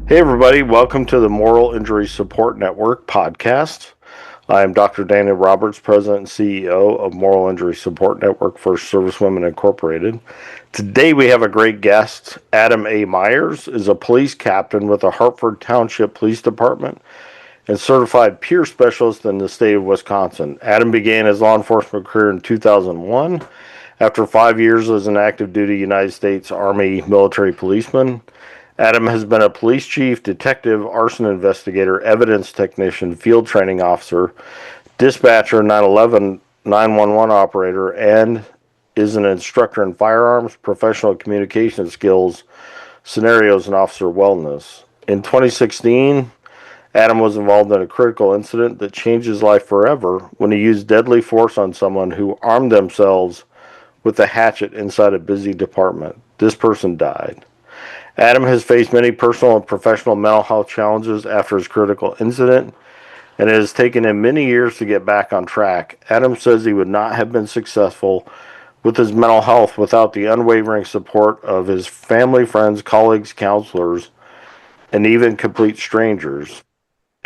Hey, everybody, welcome to the Moral Injury Support Network podcast. I am Dr. Daniel Roberts, President and CEO of Moral Injury Support Network for Servicewomen Incorporated. Today we have a great guest. Adam A. Myers is a police captain with the Hartford Township Police Department and certified peer specialist in the state of Wisconsin. Adam began his law enforcement career in 2001 after 5 years as an active duty United States Army military policeman. Adam has been a police chief, detective, arson investigator, evidence technician, field training officer, dispatcher, 911, 911 operator, and is an instructor in firearms, professional communication skills, scenarios, and officer wellness. In 2016, Adam was involved in a critical incident that changed his life forever when he used deadly force on someone who armed themselves with a hatchet inside a busy department. This person died. Adam has faced many personal and professional mental health challenges after his critical incident, and it has taken him many years to get back on track. Adam says he would not have been successful with his mental health without the unwavering support of his family, friends, colleagues, counselors, and even complete strangers.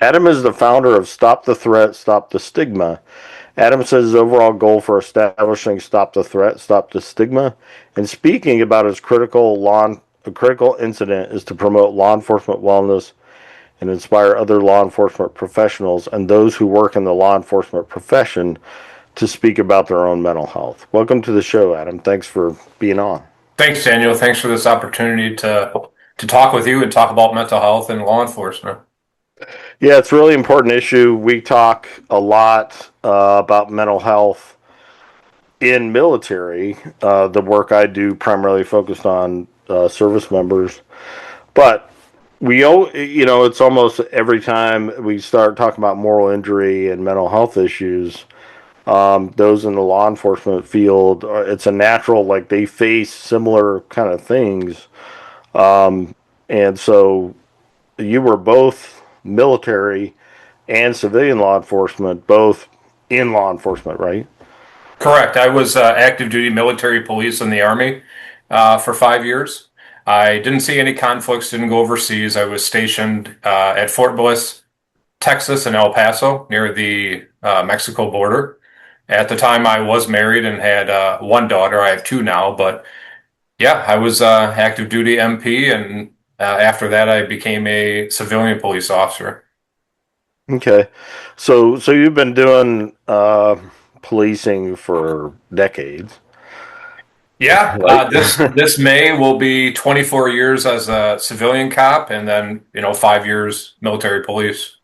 Adam is the founder of Stop the Threat, Stop the Stigma. Adam says his overall goal for establishing Stop the Threat, Stop the Stigma, and speaking about his critical incident is to promote law enforcement wellness and inspire other law enforcement professionals and those who work in the law enforcement profession to speak about their own mental health. Welcome to the show, Adam. Thanks for being on. Thanks, Daniel. Thanks for this opportunity to talk with you and talk about mental health and law enforcement. Yeah, it's a really important issue. We talk a lot about mental health in military. The work I do primarily focused on service members, but it's almost every time we start talking about moral injury and mental health issues, those in the law enforcement field, it's a natural, like they face similar kind of things. And so you were both military and civilian law enforcement, both in law enforcement, right? Correct. I was active duty military police in the Army for 5 years. I didn't see any conflicts, didn't go overseas. I was stationed at Fort Bliss, Texas, and El Paso near the Mexico border. At the time, I was married and had one daughter. I have two now, but yeah, I was active duty MP, and after that, I became a civilian police officer. Okay. So you've been doing policing for decades, Yeah, right? this May will be 24 years as a civilian cop, and then 5 years military police.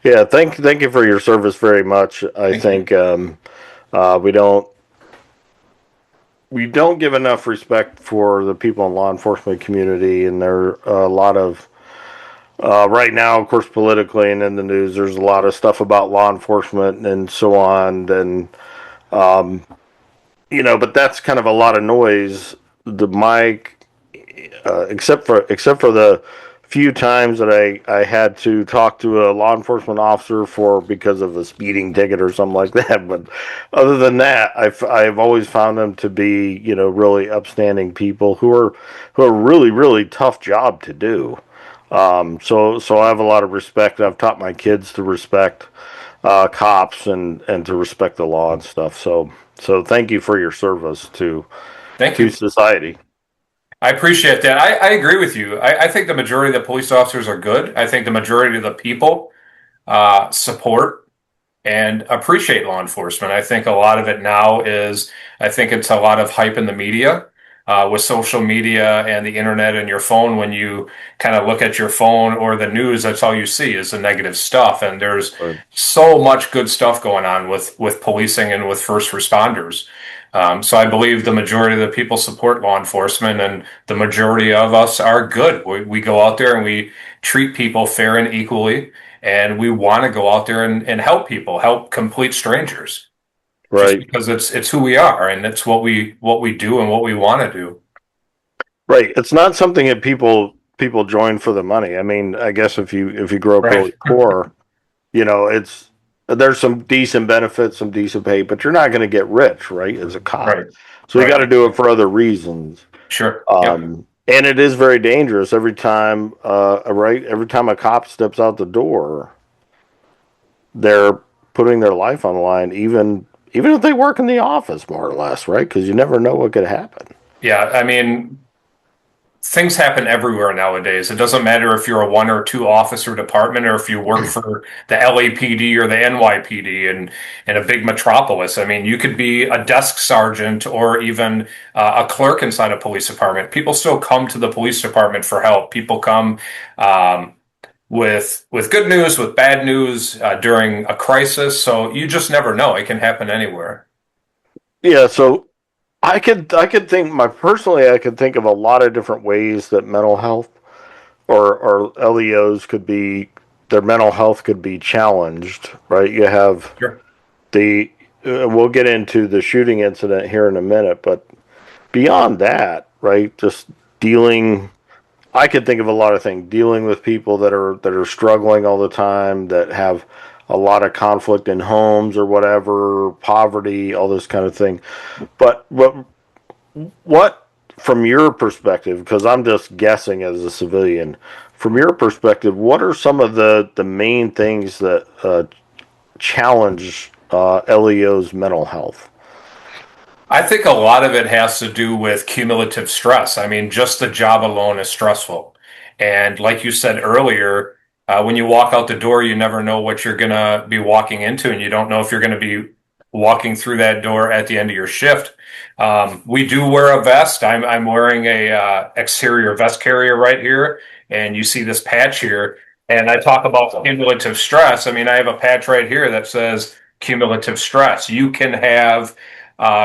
Yeah, thank you for your service very much. I Thank you. think we don't give enough respect for the people in law enforcement community, and there are a lot of right now, of course, politically and in the news, there's a lot of stuff about law enforcement and so on, and um, but that's kind of a lot of noise. The mic, except for the few times that I had to talk to a law enforcement officer for because of a speeding ticket or something like that. But other than that, I've always found them to be really upstanding people who are really really tough job to do. So I have a lot of respect. I've taught my kids to respect cops and to respect the law and stuff. So thank you for your service Thank to you. society. I appreciate that. I agree with you. I think the majority of the police officers are good. I think the majority of the people support and appreciate law enforcement. I think a lot of it now is, I think it's a lot of hype in the media, with social media and the internet and your phone. When you kind of look at your phone or the news, that's all you see is the negative stuff. And there's Right. so much good stuff going on with policing and with first responders. So I believe the majority of the people support law enforcement, and the majority of us are good. We go out there and we treat people fair and equally, and we want to go out there and help people, help complete strangers, just Right. because it's who we are and it's what we do and what we want to do. Right. It's not something that people join for the money. I mean, I guess if you grow up Right. really poor, it's there's some decent benefits, some decent pay, but you're not going to get rich, right? As a cop, Right. so you got Right. to do it for other reasons. Sure. Yep. Um, And it is very dangerous every time, right? Every time a cop steps out the door, they're putting their life on the line, even if they work in the office, more or less, right? Because you never know what could happen. Yeah, I mean, things happen everywhere nowadays. It doesn't matter if you're a one or two officer department or if you work for the LAPD or the NYPD in a big metropolis. I mean, you could be a desk sergeant or even a clerk inside a police department. People still come to the police department for help. People come um, with good news, with bad news during a crisis. So you just never know. It can happen anywhere. Yeah, so I could think my personally I could think of a lot of different ways that mental health or LEOs could be their mental health could be challenged, right? You have Sure. the we'll get into the shooting incident here in a minute, but beyond that, right? Just dealing I could think of a lot of things dealing with people that are struggling all the time, that have a lot of conflict in homes or whatever, poverty, all this kind of thing. But what from your perspective, because I'm just guessing as a civilian, from your perspective, what are some of the main things that challenge LEO's mental health? I think a lot of it has to do with cumulative stress. I mean, just the job alone is stressful. And like you said earlier, when you walk out the door, you never know what you're going to be walking into, and you don't know if you're going to be walking through that door at the end of your shift. We do wear a vest. I'm wearing a exterior vest carrier right here, and you see this patch here. And I talk about cumulative stress. I mean, I have a patch right here that says cumulative stress. You can have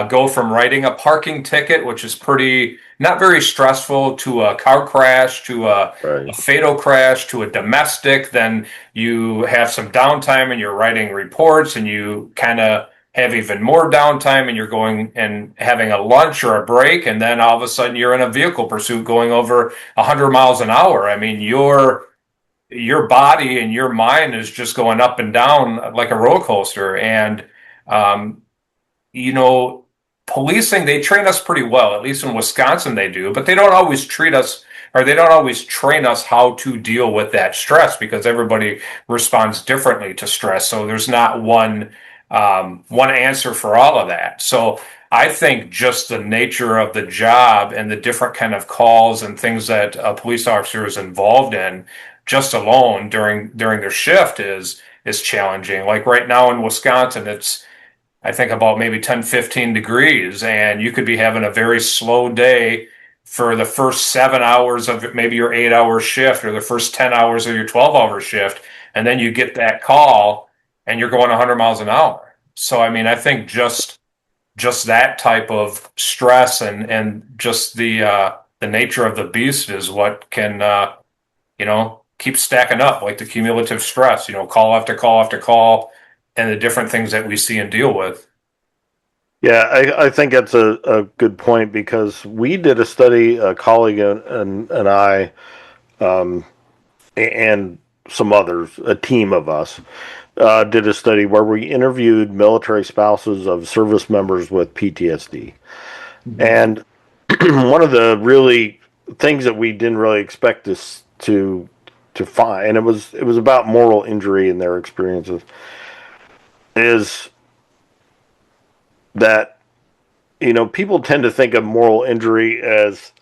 go from writing a parking ticket, which is pretty not very stressful, to a car crash, to a Right. fatal crash, to a domestic. Then you have some downtime and you're writing reports, and you kind of have even more downtime and you're going and having a lunch or a break. And then all of a sudden you're in a vehicle pursuit going over 100 miles an hour. I mean, your body and your mind is just going up and down like a roller coaster. And um, you know, policing, they train us pretty well, at least in Wisconsin they do, but they don't always treat us or they don't always train us how to deal with that stress because everybody responds differently to stress. So there's not one answer for all of that. So I think just the nature of the job and the different kind of calls and things that a police officer is involved in just alone during their shift is challenging. Like right now in Wisconsin, it's I think about maybe 10, 15 degrees, and you could be having a very slow day for the first 7 hours of maybe your 8 hour shift or the first 10 hours of your 12-hour shift. And then you get that call and you're going 100 miles an hour. So, I mean, I think just that type of stress and just the nature of the beast is what can, keep stacking up like the cumulative stress, call after call after call and the different things that we see and deal with. Yeah, I think that's a good point because we did a study, a colleague and I, and some others, a team of us, did a study where we interviewed military spouses of service members with PTSD. And one of the really things that we didn't really expect this to find, and it was about moral injury in their experiences, is that people tend to think of moral injury as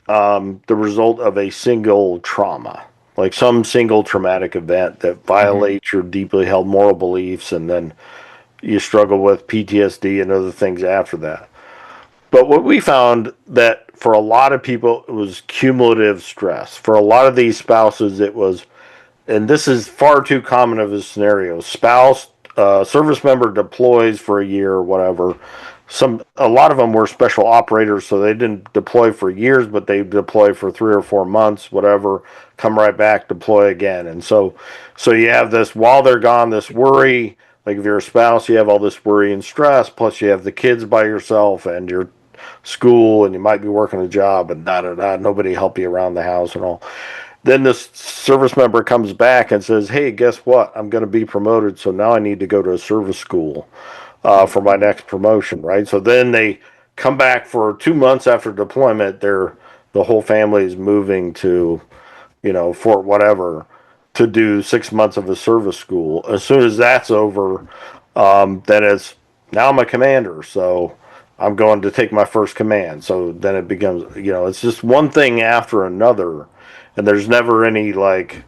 the result of a single trauma, like some single traumatic event that Mhm. violates your deeply held moral beliefs, and then you struggle with PTSD and other things after that. But what we found that for a lot of people, it was cumulative stress. For a lot of these spouses, it was, and this is far too common of a scenario. Spouse, service member deploys for a year or whatever. A lot of them were special operators, so they didn't deploy for years, but they deploy for 3 or 4 months, whatever. Come right back, deploy again, and so you have this while they're gone, this worry. Like if you're a spouse, you have all this worry and stress. Plus, you have the kids by yourself and your school, and you might be working a job, and da da da. Nobody help you around the house and all. Then this service member comes back and says, "Hey, guess what? I'm going to be promoted, so now I need to go to a service school for my next promotion." Right. So then they come back for 2 months after deployment. the whole family is moving to, Fort whatever, to do 6 months of a service school. As soon as that's over, then it's now I'm a commander, so I'm going to take my first command. So then it becomes, it's just one thing after another, and there's never any like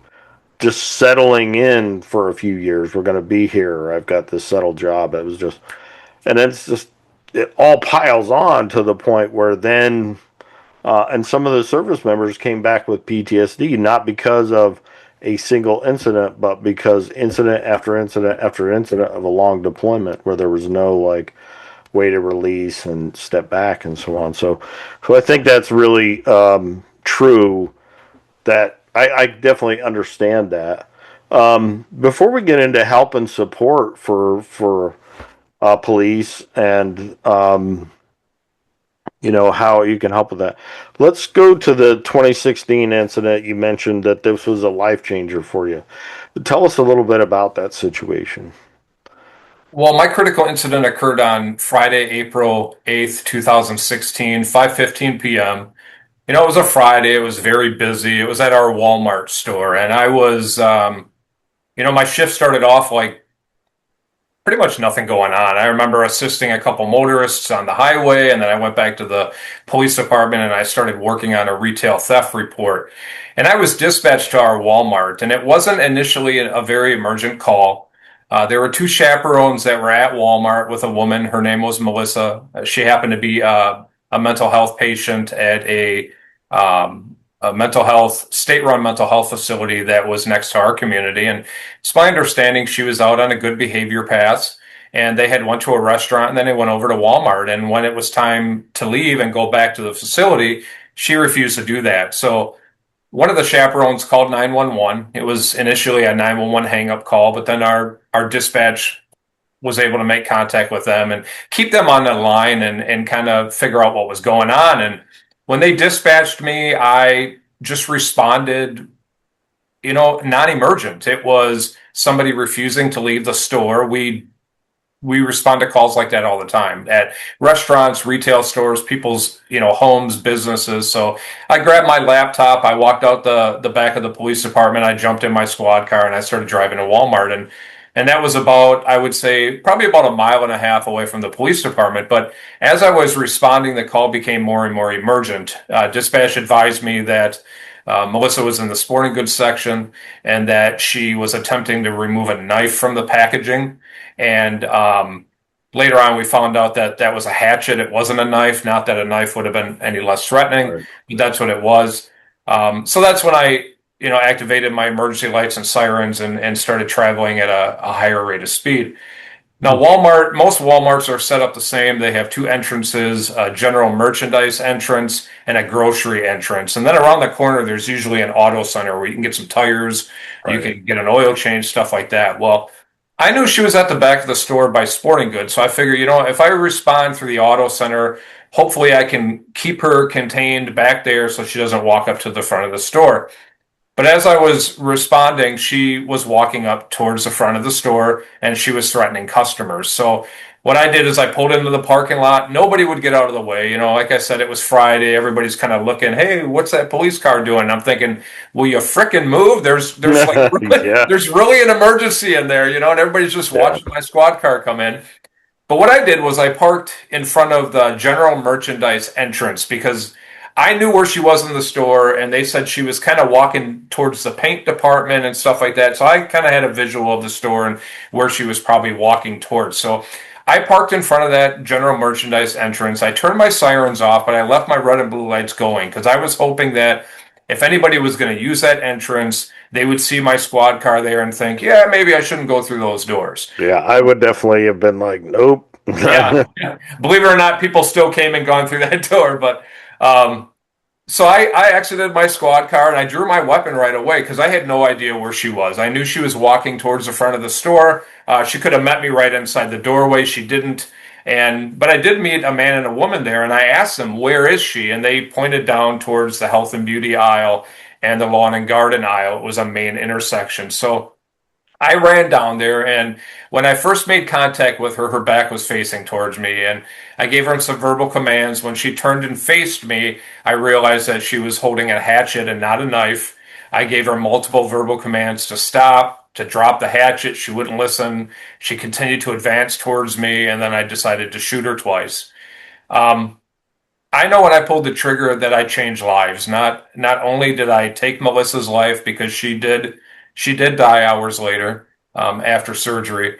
just settling in for a few years. We're going to be here. I've got this settled job. It was just, and then it's just it all piles on to the point where then and some of the service members came back with PTSD, not because of a single incident, but because incident after incident after incident of a long deployment where there was no like way to release and step back and so on. So I think that's really true. That I definitely understand that. Before we get into help and support for police and how you can help with that. Let's go to the 2016 incident. You mentioned that this was a life changer for you. Tell us a little bit about that situation. Well, my critical incident occurred on Friday, April 8th, 2016, 5:15 p.m. It was a Friday. It was very busy. It was at our Walmart store. And I was, my shift started off like pretty much nothing going on. I remember assisting a couple motorists on the highway, and then I went back to the police department and I started working on a retail theft report. And I was dispatched to our Walmart, and it wasn't initially a very emergent call. There were two chaperones that were at Walmart with a woman. Her name was Melissa. She happened to be a mental health patient at a state-run mental health facility that was next to our community. And it's my understanding she was out on a good behavior pass, and they had went to a restaurant and then they went over to Walmart. And when it was time to leave and go back to the facility, she refused to do that. So one of the chaperones called 911. It was initially a 911 hang-up call, but then our dispatch was able to make contact with them and keep them on the line and kind of figure out what was going on. And when they dispatched me, I just responded, non-emergent. It was somebody refusing to leave the store. We respond to calls like that all the time at restaurants, retail stores, people's, homes, businesses. So I grabbed my laptop, I walked out the back of the police department, I jumped in my squad car and I started driving to Walmart. And that was about, I would say, probably about a mile and a half away from the police department. But as I was responding, the call became more and more emergent. Dispatch advised me that Melissa was in the sporting goods section and that she was attempting to remove a knife from the packaging. And later on, we found out that that was a hatchet. It wasn't a knife. Not that a knife would have been any less threatening, Right. but that's what it was. So that's when I activated my emergency lights and sirens and started traveling at a higher rate of speed. Now, most Walmarts are set up the same. They have two entrances, a general merchandise entrance and a grocery entrance. And then around the corner, there's usually an auto center where you can get some tires, you Right. can get an oil change, stuff like that. Well, I knew she was at the back of the store by sporting goods. So I figured, if I respond through the auto center, hopefully I can keep her contained back there so she doesn't walk up to the front of the store. But as I was responding, she was walking up towards the front of the store and she was threatening customers. So what I did is I pulled into the parking lot. Nobody would get out of the way. Like I said, it was Friday. Everybody's kind of looking, hey, what's that police car doing? And I'm thinking, will you frickin' move? There's like Yeah. there's really an emergency in there, and everybody's just Yeah. watching my squad car come in. But what I did was I parked in front of the general merchandise entrance because I knew where she was in the store, and they said she was kind of walking towards the paint department and stuff like that. So I kind of had a visual of the store and where she was probably walking towards. So I parked in front of that general merchandise entrance. I turned my sirens off, but I left my red and blue lights going because I was hoping that if anybody was going to use that entrance, they would see my squad car there and think, yeah, maybe I shouldn't go through those doors. Yeah, I would definitely have been like, nope. Yeah, yeah. Believe it or not, people still came and gone through that door. But so I exited my squad car and I drew my weapon right away because I had no idea where she was. I knew she was walking towards the front of the store. She could have met me right inside the doorway. She didn't. But I did meet a man and a woman there, and I asked them, where is she? And they pointed down towards the health and beauty aisle and the lawn and garden aisle. It was a main intersection. So I ran down there, and when I first made contact with her, her back was facing towards me, and I gave her some verbal commands. When she turned and faced me, I realized that she was holding a hatchet and not a knife. I gave her multiple verbal commands to stop, to drop the hatchet. She wouldn't listen. She continued to advance towards me, and then I decided to shoot her twice. Um, I know when I pulled the trigger that I changed lives. Not only did I take Melissa's life because she did die hours later after surgery,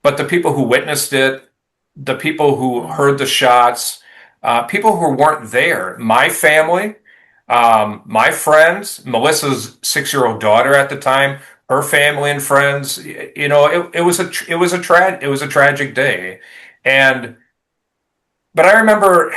but the people who witnessed it, the people who heard the shots, people who weren't there, my family, my friends, Melissa's 6-year-old daughter at the time, her family and friends. It was a tragic day, and but I remember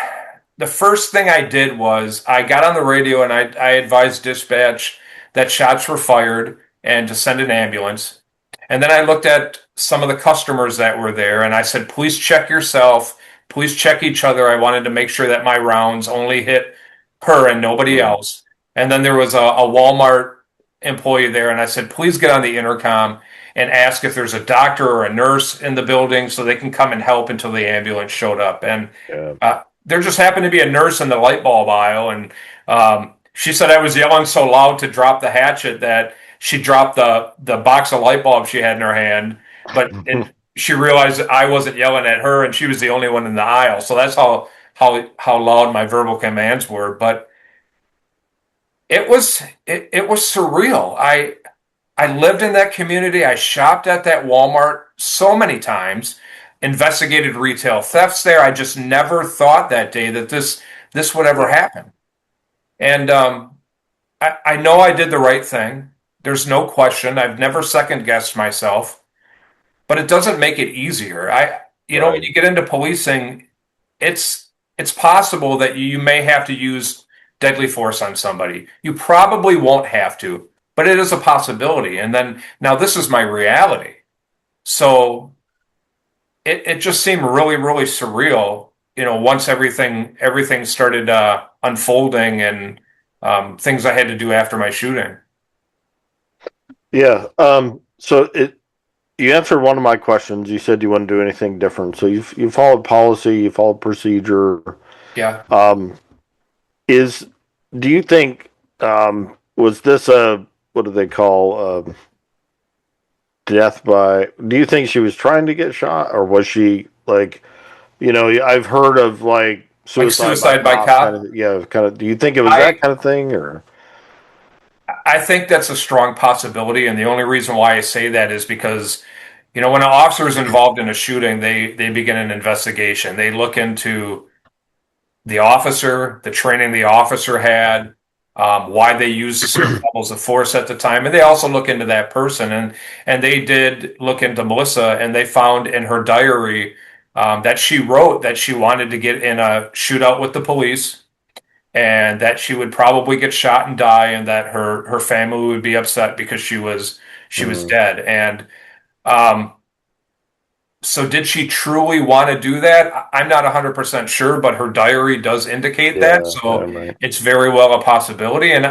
the first thing I did was I got on the radio and I advised dispatch that shots were fired and to send an ambulance. And then I looked at some of the customers that were there and I said, please check yourself. Please check each other. I wanted to make sure that my rounds only hit her and nobody Mm, else. And then there was a Walmart employee there and I said, please get on the intercom and ask if there's a doctor or a nurse in the building so they can come and help until the ambulance showed up. And yeah. there just happened to be a nurse in the light bulb aisle, and she said I was yelling so loud to drop the hatchet that she dropped the box of light bulbs she had in her hand. She realized that I wasn't yelling at her, and she was the only one in the aisle. So that's how loud my verbal commands were. But it was surreal. I lived in that community. I shopped at that Walmart so many times, investigated retail thefts there. I just never thought that day that this would ever Yeah. happen. And I know I did the right thing. There's no question. I've never second guessed myself, but it doesn't make it easier. When Right. you get into policing, it's possible that you may have to use deadly force on somebody. You probably won't have to, but it is a possibility. And then now this is my reality. So it just seemed really, really surreal, once everything started unfolding and things I had to do after my shooting. Yeah. You answered one of my questions. You said you wouldn't do anything different. So you followed policy, you followed procedure. Yeah. Um, is do you think was this a what do they call death by? Do you think she was trying to get shot, or was she like I've heard of like Like suicide by suicide by cop kind cop. of kind of. Do you think it was that I kind of thing, or I think that's a strong possibility, and the only reason why I say that is because, when an officer is involved in a shooting, they begin an investigation. They look into the officer, the training the officer had, why they used certain levels of force at the time, and they also look into that person. And they did look into Melissa, and they found in her diary that she wrote that she wanted to get in a shootout with the police, and that she would probably get shot and die, and that her family would be upset because she was mm, dead. And um, so did she truly want to do that? I'm not 100% sure, but her diary does indicate that. yeah, yeah, So right, it's very well a possibility. And,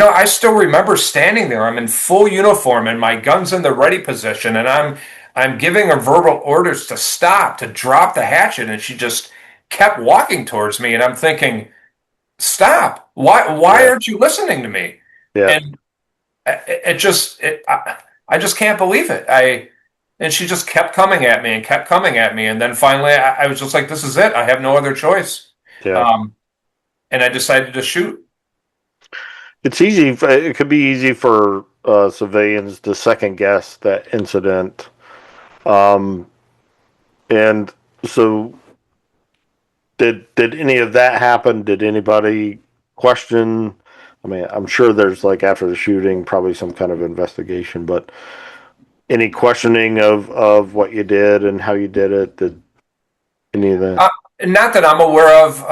I still remember standing there. I'm in full uniform and my gun's in the ready position. And I'm giving her verbal orders to stop, to drop the hatchet. And she just kept walking towards me. And I'm thinking, stop. Why yeah, aren't you listening to me? yeah, And I just can't believe it. And she just kept coming at me and kept coming at me, and then finally I was just like, "This is it. I have no other choice." yeah. Um, and I decided to shoot. It's easy. It could be easy for civilians to second guess that incident. Um, and so, did any of that happen? Did anybody question? I mean, I'm sure there's like after the shooting, probably some kind of investigation, but any questioning of what you did and how you did it? Did any of that? Uh, Not that I'm aware of.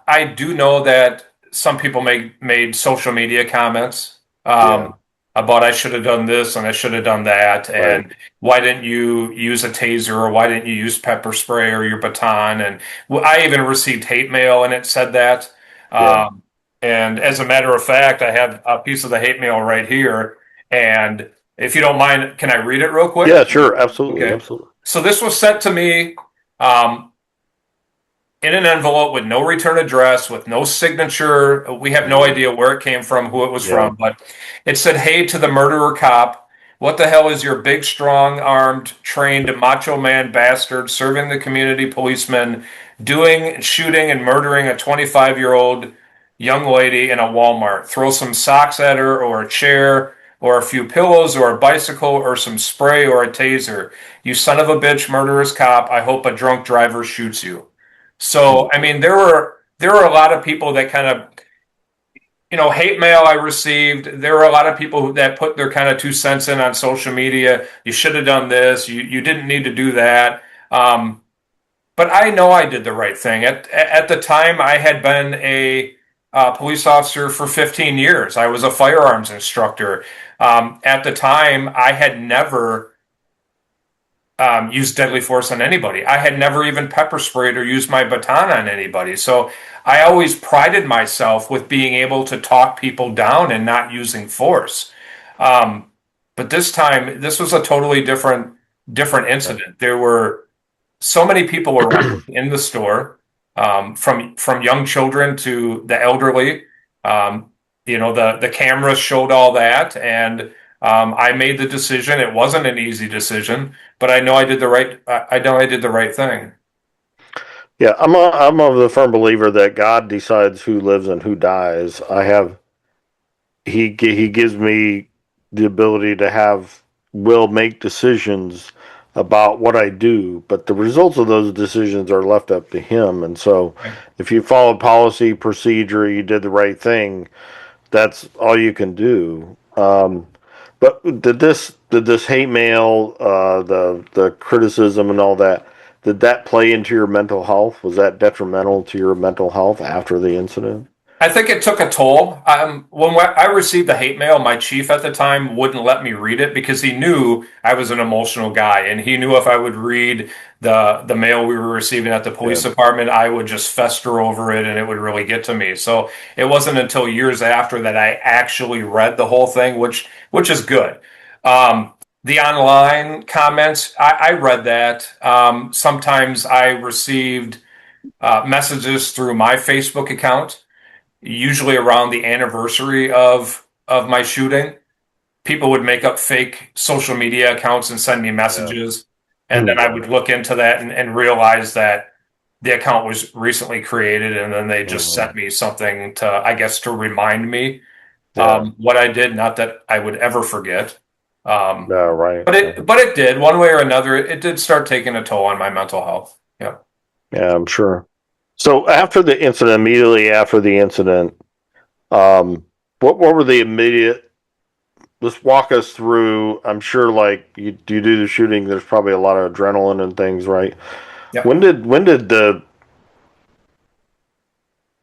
I do know that some people made social media comments Yeah, about I should have done this and I should have done that, right. and why didn't you use a taser, or why didn't you use pepper spray or your baton? And I even received hate mail and it said that. Yeah. And as a matter of fact, I have a piece of the hate mail right here, and If you don't mind, can I read it real quick? Yeah, sure, absolutely, Okay. absolutely. So this was sent to me um, in an envelope with no return address, with no signature. We have no Mm, idea where it came from, who it was yeah. from, but it said, "Hey to the murderer cop. What the hell is your big, strong armed, trained macho man bastard serving the community policeman doing, shooting, and murdering a 25-year-old young lady in a Walmart? Throw some socks at her, or a chair, or a few pillows, or a bicycle, or some spray, or a taser. You son of a bitch, murderous cop. I hope a drunk driver shoots you." So, Hmm. I mean, there were a lot of people that kind of, hate mail I received. There were a lot of people that put their kind of 2 cents in on social media. You should have done this. You didn't need to do that. Um, but I know I did the right thing. At the time, I had been a police officer for 15 years. I was a firearms instructor. At the time, I had never used deadly force on anybody. I had never even pepper sprayed or used my baton on anybody. So I always prided myself with being able to talk people down and not using force. Um, but this time, this was a totally different Yeah. incident. There were so many people around in the store, from young children to the elderly. Um, the cameras showed all that, and I made the decision. It wasn't an easy decision, but I know I did the right. I know I did the right thing. Yeah, I'm of the firm believer that God decides who lives and who dies. He gives me the ability to will make decisions about what I do, but the results of those decisions are left up to him. And so, Right. if you followed policy, procedure, you did the right thing, that's all you can do. But did this hate mail, the criticism and all that, did that play into your mental health? Was that detrimental to your mental health after the incident? I think it took a toll. When I received the hate mail, my chief at the time wouldn't let me read it because he knew I was an emotional guy, and he knew if I would read the mail we were receiving at the Yeah. police department, I would just fester over it, and it would really get to me. So it wasn't until years after that I actually read the whole thing, which is good. The online comments, I read that. Sometimes I received messages through my Facebook account, usually around the anniversary of my shooting. People would make up fake social media accounts and send me Yeah. messages, and then I Yeah. would look into that and realize that the account was recently created, and then they just Mhm. sent me something to, I guess, to remind me Yeah. what I did. Not that I would ever forget, um, Yeah. Right. but Right. it did one way or another. It did start taking a toll on my mental health. Yeah. Yeah. I'm sure. So after the incident, immediately after the incident, what were the immediate? Let's walk us through. I'm sure, like you do the shooting. There's probably a lot of adrenaline and things, right? Yeah. When did the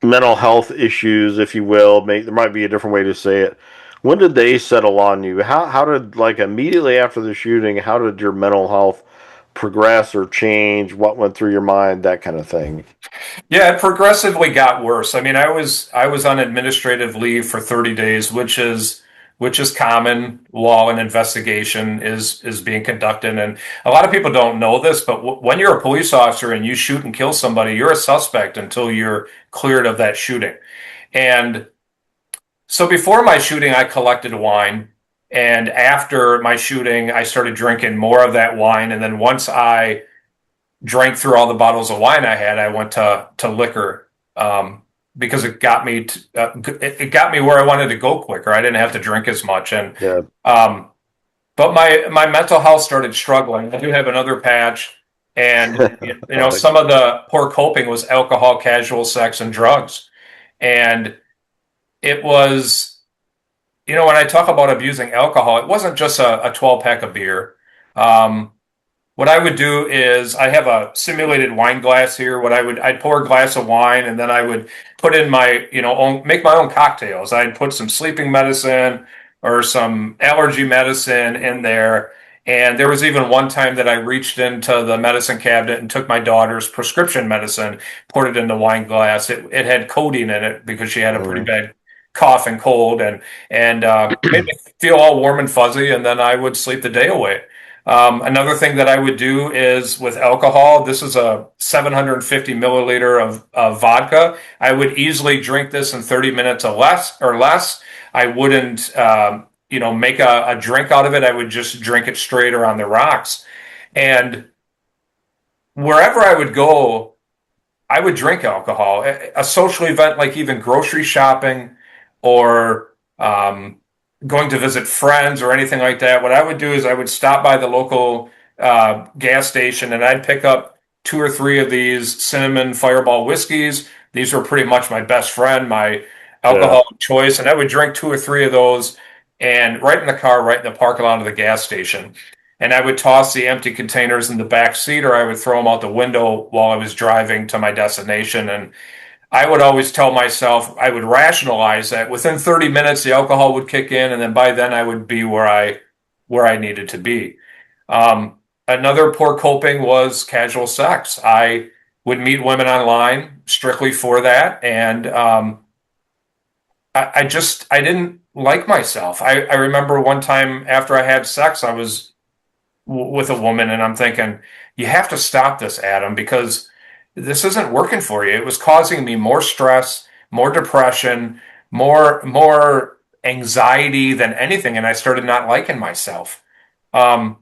mental health issues, if you will, there might be a different way to say it. When did they settle on you? How did, like, immediately after the shooting? How did your mental health progress or change? What went through your mind? That kind of thing. Yeah, it progressively got worse. I mean, I was on administrative leave for 30 days, which is common while an investigation is being conducted. And a lot of people don't know this, but when you're a police officer and you shoot and kill somebody, you're a suspect until you're cleared of that shooting. And so before my shooting, I collected wine. And after my shooting, I started drinking more of that wine. And then once I drank through all the bottles of wine I had, I went to liquor, because it got me where I wanted to go quicker. I didn't have to drink as much, and Yeah. um, but my mental health started struggling. I do have another patch, and Like, some of the poor coping was alcohol, casual sex, and drugs, and it was, when I talk about abusing alcohol, it wasn't just a 12 pack of beer. Um, What I would do is I have a simulated wine glass here. I'd pour a glass of wine, and then I would put in my, make my own cocktails. I'd put some sleeping medicine or some allergy medicine in there. And there was even one time that I reached into the medicine cabinet and took my daughter's prescription medicine, poured it in the wine glass. It had codeine in it because she had a pretty mm, bad cough and cold, and made me feel all warm and fuzzy, and then I would sleep the day away. Another thing that I would do is with alcohol. This is a 750 milliliter of vodka. I would easily drink this in 30 minutes or less. I wouldn't, make a drink out of it. I would just drink it straight or on the rocks. And wherever I would go, I would drink alcohol. A social event like even grocery shopping or going to visit friends or anything like that, what I would do is I would stop by the local gas station and I'd pick up two or three of these cinnamon fireball whiskeys. These were pretty much my best friend, my Yeah. alcohol of choice. And I would drink two or three of those and right in the car, right in the parking lot of the gas station. And I would toss the empty containers in the back seat or I would throw them out the window while I was driving to my destination. And I would always tell myself, I would rationalize that within 30 minutes the alcohol would kick in, and then by then I would be where I needed to be. Another poor coping was casual sex. I would meet women online strictly for that, and I didn't like myself. I remember one time after I had sex, I was with a woman, and I'm thinking, you have to stop this, Adam, because this isn't working for you. It was causing me more stress, more depression, more anxiety than anything, and I started not liking myself. Um,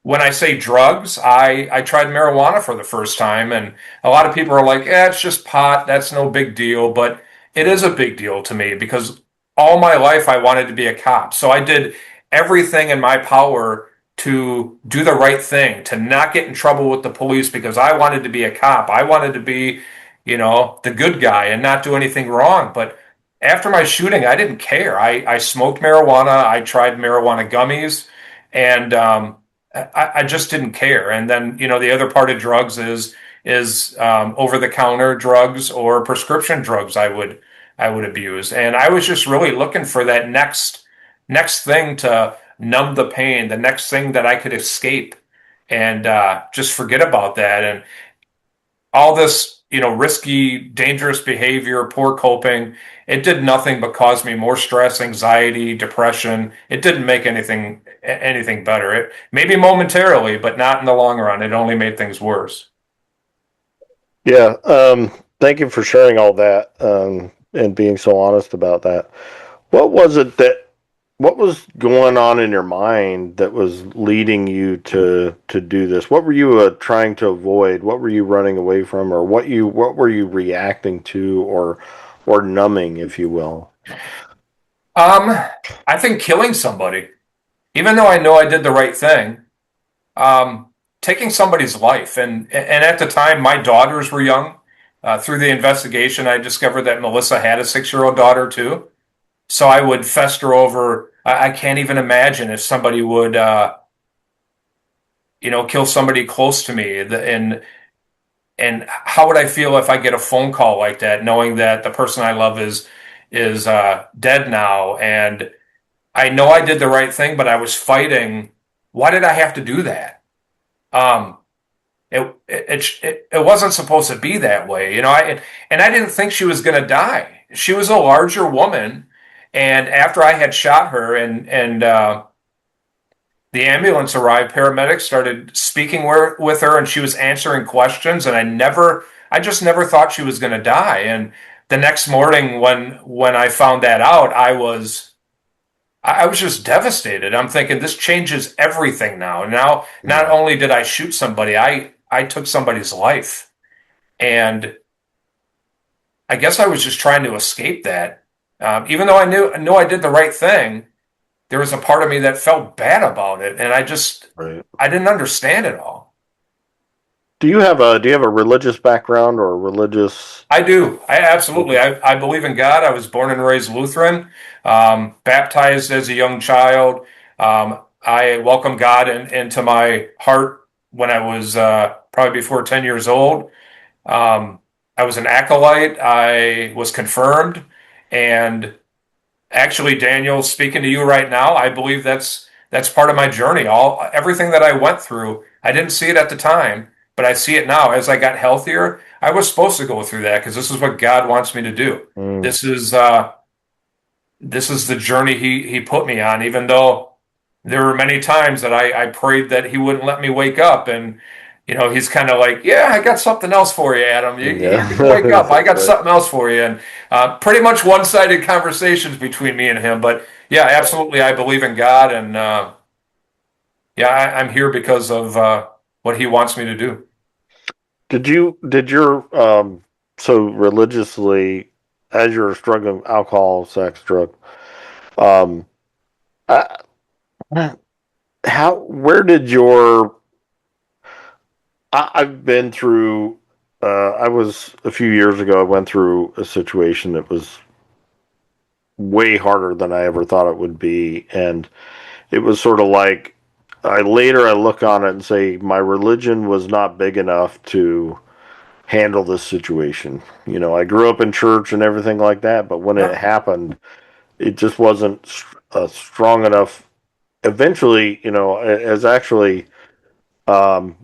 when I say drugs, I tried marijuana for the first time, and a lot of people are like, it's just pot, that's no big deal. But it is a big deal to me because all my life I wanted to be a cop. So I did everything in my power to do the right thing, to not get in trouble with the police because I wanted to be a cop. I wanted to be, the good guy and not do anything wrong. But after my shooting, I didn't care. I smoked marijuana. I tried marijuana gummies, and I just didn't care. And then, the other part of drugs is over the counter drugs or prescription drugs I would abuse. And I was just really looking for that next thing to numb the pain, the next thing that I could escape and just forget about that. And all this, risky, dangerous behavior, poor coping, it did nothing but cause me more stress, anxiety, depression. It didn't make anything better. It maybe momentarily, but not in the long run. It only made things worse. Yeah. Thank you for sharing all that and being so honest about that. What was it that what was going on in your mind that was leading you to do this? What were you trying to avoid? What were you running away from, or what were you reacting to, or numbing, if you will? Um, I think killing somebody, even though I know I did the right thing, taking somebody's life. And at the time, my daughters were young. Through the investigation, I discovered that Melissa had a 6-year-old daughter too. So I would fester over. I can't even imagine if somebody would, kill somebody close to me, and how would I feel if I get a phone call like that, knowing that the person I love is dead now, and I know I did the right thing, but I was fighting. Why did I have to do that? Um, it wasn't supposed to be that way, I didn't think she was going to die. She was a larger woman, and after I had shot her and the ambulance arrived, paramedics started speaking with her, and she was answering questions, and I just never thought she was going to die. And the next morning, when I found that out, I was just devastated. I'm thinking this changes everything now. Now, not Yeah. only did I shoot somebody, I took somebody's life, and I guess I was just trying to escape that. Even though I knew I did the right thing, there was a part of me that felt bad about it, and Right. I didn't understand it all. Do you have a religious background or a religious? I do. I absolutely. I believe in God. I was born and raised Lutheran, baptized as a young child. I welcomed God into my heart when I was probably before 10 years old. Um, I was an acolyte. I was confirmed, and actually, Daniel, speaking to you right now, I believe that's part of my journey. Everything that I went through, I didn't see it at the time, but I see it now. As I got healthier, I was supposed to go through that because this is what God wants me to do. Mm, This is this is the journey he put me on, even though there were many times that I prayed that he wouldn't let me wake up. And, he's kind of like, yeah, I got something else for you, Adam. You need to wake Yeah. up. I got something else for you. And pretty much one-sided conversations between me and him. But yeah, absolutely. I believe in God. And yeah, I'm here because of what he wants me to do. Did your so religiously, as you're struggling with alcohol, sex, drug, um I, where did your I've been through I was a few years ago, I went through a situation that was way harder than I ever thought it would be, and it was sort of like I look on it and say my religion was not big enough to handle this situation. I grew up in church and everything like that, but when it Yeah. happened, it just wasn't strong enough. Eventually, as actually um,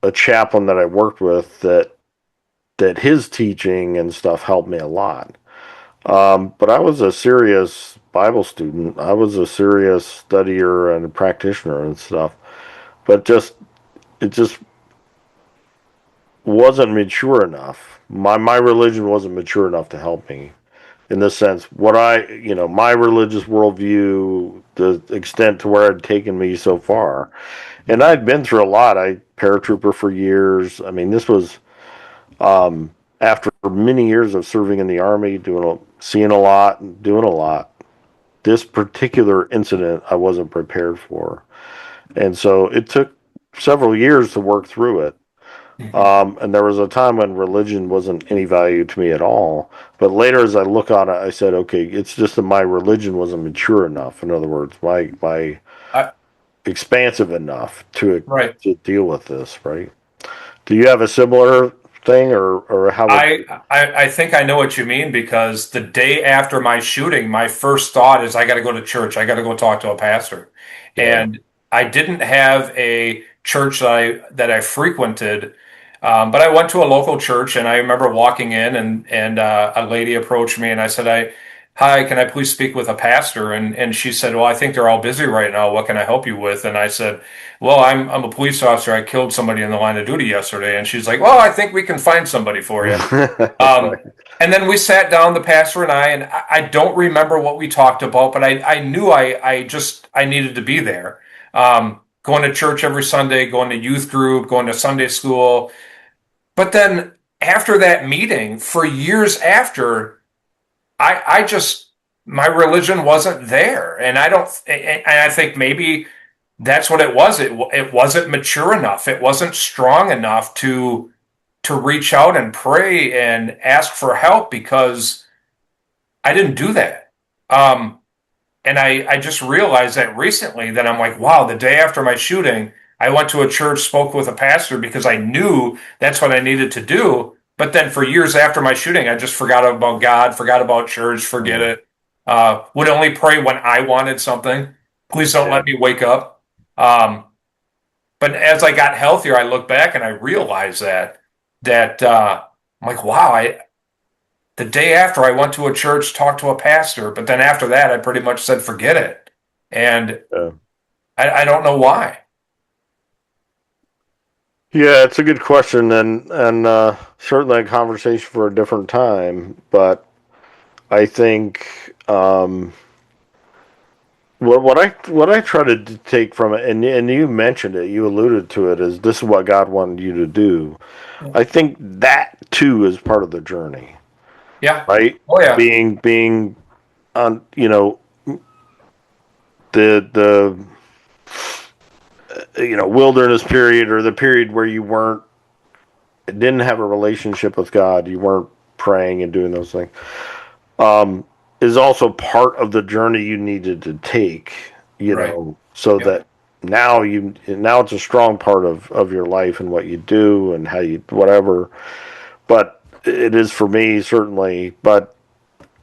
a chaplain that I worked with, that his teaching and stuff helped me a lot. But I was a serious Bible student. I was a serious studier and a practitioner and stuff. But it just wasn't mature enough. My religion wasn't mature enough to help me in this sense. My religious worldview, the extent to where it had taken me so far, and I'd been through a lot. I paratrooper for years. I mean, this was after many years of serving in the army, seeing a lot, and doing a lot. This particular incident, I wasn't prepared for, and so it took several years to work through it. Mhm. And there was a time when religion wasn't any value to me at all. But later, as I look on it, I said, okay, it's just that my religion wasn't mature enough. In other words, my I, expansive enough right. to deal with this. Right? Do you have a similar thing, or how would I, you? I think I know what you mean because the day after my shooting, my first thought is I got to go to church. I got to go talk to a pastor. Yeah. And I didn't have a church that I frequented, but I went to a local church and I remember walking in and a lady approached me and I said, hi, can I please speak with a pastor? And she said, well, I think they're all busy right now. What can I help you with? And I said, well, I'm a police officer. I killed somebody in the line of duty yesterday. And she's like, well, I think we can find somebody for you. Um, and then we sat down, the pastor and I don't remember what we talked about, but I knew I needed to be there. Going to church every Sunday, going to youth group, going to Sunday school. But then after that meeting, for years after, I just, my religion wasn't there. And I think maybe that's what it was. It wasn't mature enough. It wasn't strong enough to reach out and pray and ask for help because I didn't do that. Um, and I just realized that recently that I'm like, wow, the day after my shooting, I went to a church, spoke with a pastor because I knew that's what I needed to do. But then for years after my shooting, I just forgot about God, forgot about church, forget Mm, it. Would only pray when I wanted something. Please don't yeah. let me wake up. Um, but as I got healthier, I look back and I realized that I'm like, wow, the day after I went to a church, talked to a pastor, but then after that, I pretty much said, forget it. And Yeah. I don't know why. Yeah, it's a good question, and certainly a conversation for a different time. But I think what I try to take from it, and you mentioned it, you alluded to it, is this is what God wanted you to do. I think that too is part of the journey, Yeah. right? Oh, yeah. Being on, the wilderness period, or the period where you didn't have a relationship with God, you weren't praying and doing those things, um, is also part of the journey you needed to take, Right. so Yep. that now it's a strong part of your life and what you do and how you whatever. But it is for me certainly. But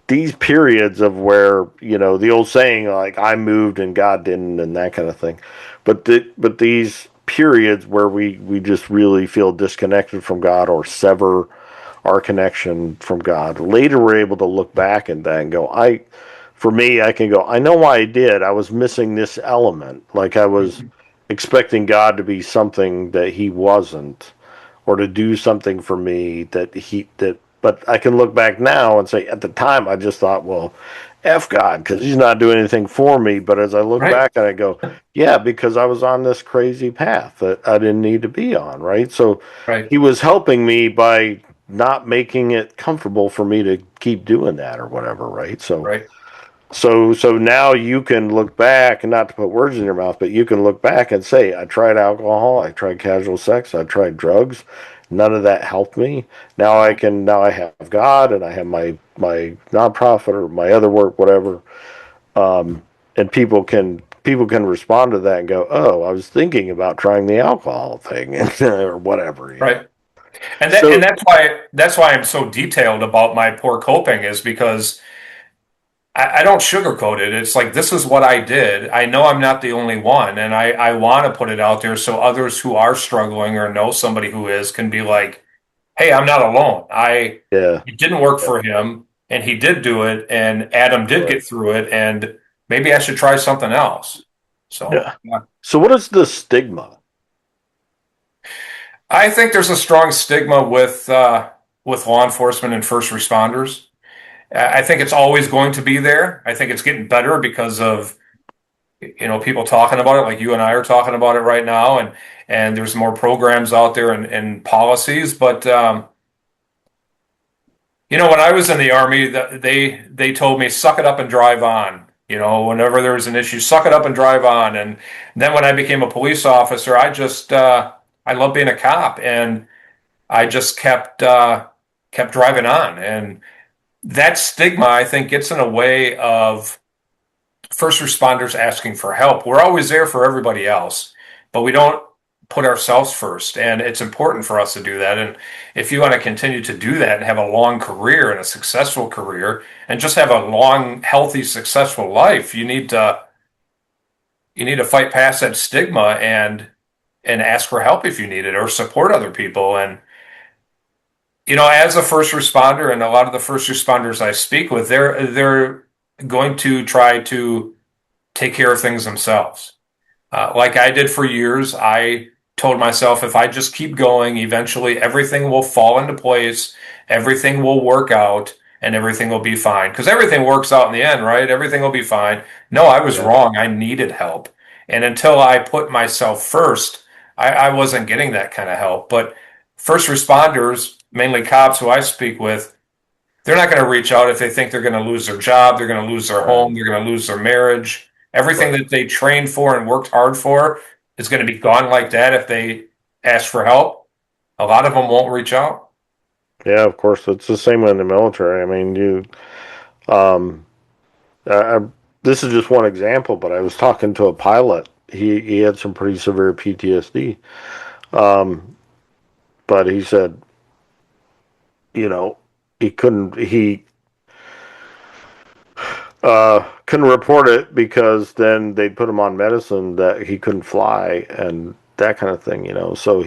these periods of where the old saying like I moved and God didn't and that kind of thing, but these periods where we just really feel disconnected from God or sever our connection from God. Later, we're able to look back at that and go, for me, I can go, I know why I did. I was missing this element. Like I was Mhm. expecting God to be something that he wasn't, or to do something for me but I can look back now and say at the time I just thought, well, F God, because he's not doing anything for me. But as I look Right, back and I go, yeah, because I was on this crazy path that I didn't need to be on, right? So right, he was helping me by not making it comfortable for me to keep doing that or whatever, right? So right, so now you can look back, and not to put words in your mouth, but you can look back and say, I tried alcohol, I tried casual sex, I tried drugs. None of that helped me. Now I have God, and I have my nonprofit or my other work, whatever. And people can respond to that and go, oh, I was thinking about trying the alcohol thing or whatever. right. And that and So that's why I'm so detailed about my poor coping is because I don't sugarcoat it. It's like this is what I did. I know I'm not the only one, and I want to put it out there so others who are struggling or know somebody who is can be like, hey, I'm not alone. yeah, It didn't work yeah, for him, and he did do it, and Adam did right, get through it, and maybe I should try something else. So yeah. yeah. So what is the stigma? I think there's a strong stigma with law enforcement and first responders. I think it's always going to be there. I think it's getting better because of people talking about it, like you and I are talking about it right now, and there's more programs out there and policies. But when I was in the Army, they told me, suck it up and drive on. Whenever there was an issue, suck it up and drive on. And then when I became a police officer, I love being a cop, and I just kept driving on. And that stigma, I think, gets in the way of first responders asking for help. We're always there for everybody else, but we don't put ourselves first. And it's important for us to do that. And if you want to continue to do that and have a long career and a successful career and just have a long, healthy, successful life, you need to fight past that stigma and ask for help if you need it or support other people. And as a first responder and a lot of the first responders I speak with, they're going to try to take care of things themselves. Like I did for years, I told myself if I just keep going, eventually everything will fall into place, everything will work out, and everything will be fine. Because everything works out in the end, right? Everything will be fine. No, I was Yeah, wrong. I needed help. And until I put myself first, I wasn't getting that kind of help. But first responders, mainly cops who I speak with, they're not going to reach out if they think they're going to lose their job, they're going to lose their right, home, they're going to lose their marriage. Everything right. that they trained for and worked hard for is going to be gone like that if they ask for help. A lot of them won't reach out. Yeah, of course. It's the same in the military. I mean, um, this is just one example, but I was talking to a pilot. He had some pretty severe PTSD. Um, but he said, you know, he couldn't report it because then they'd put him on medicine that he couldn't fly and that kind of thing. So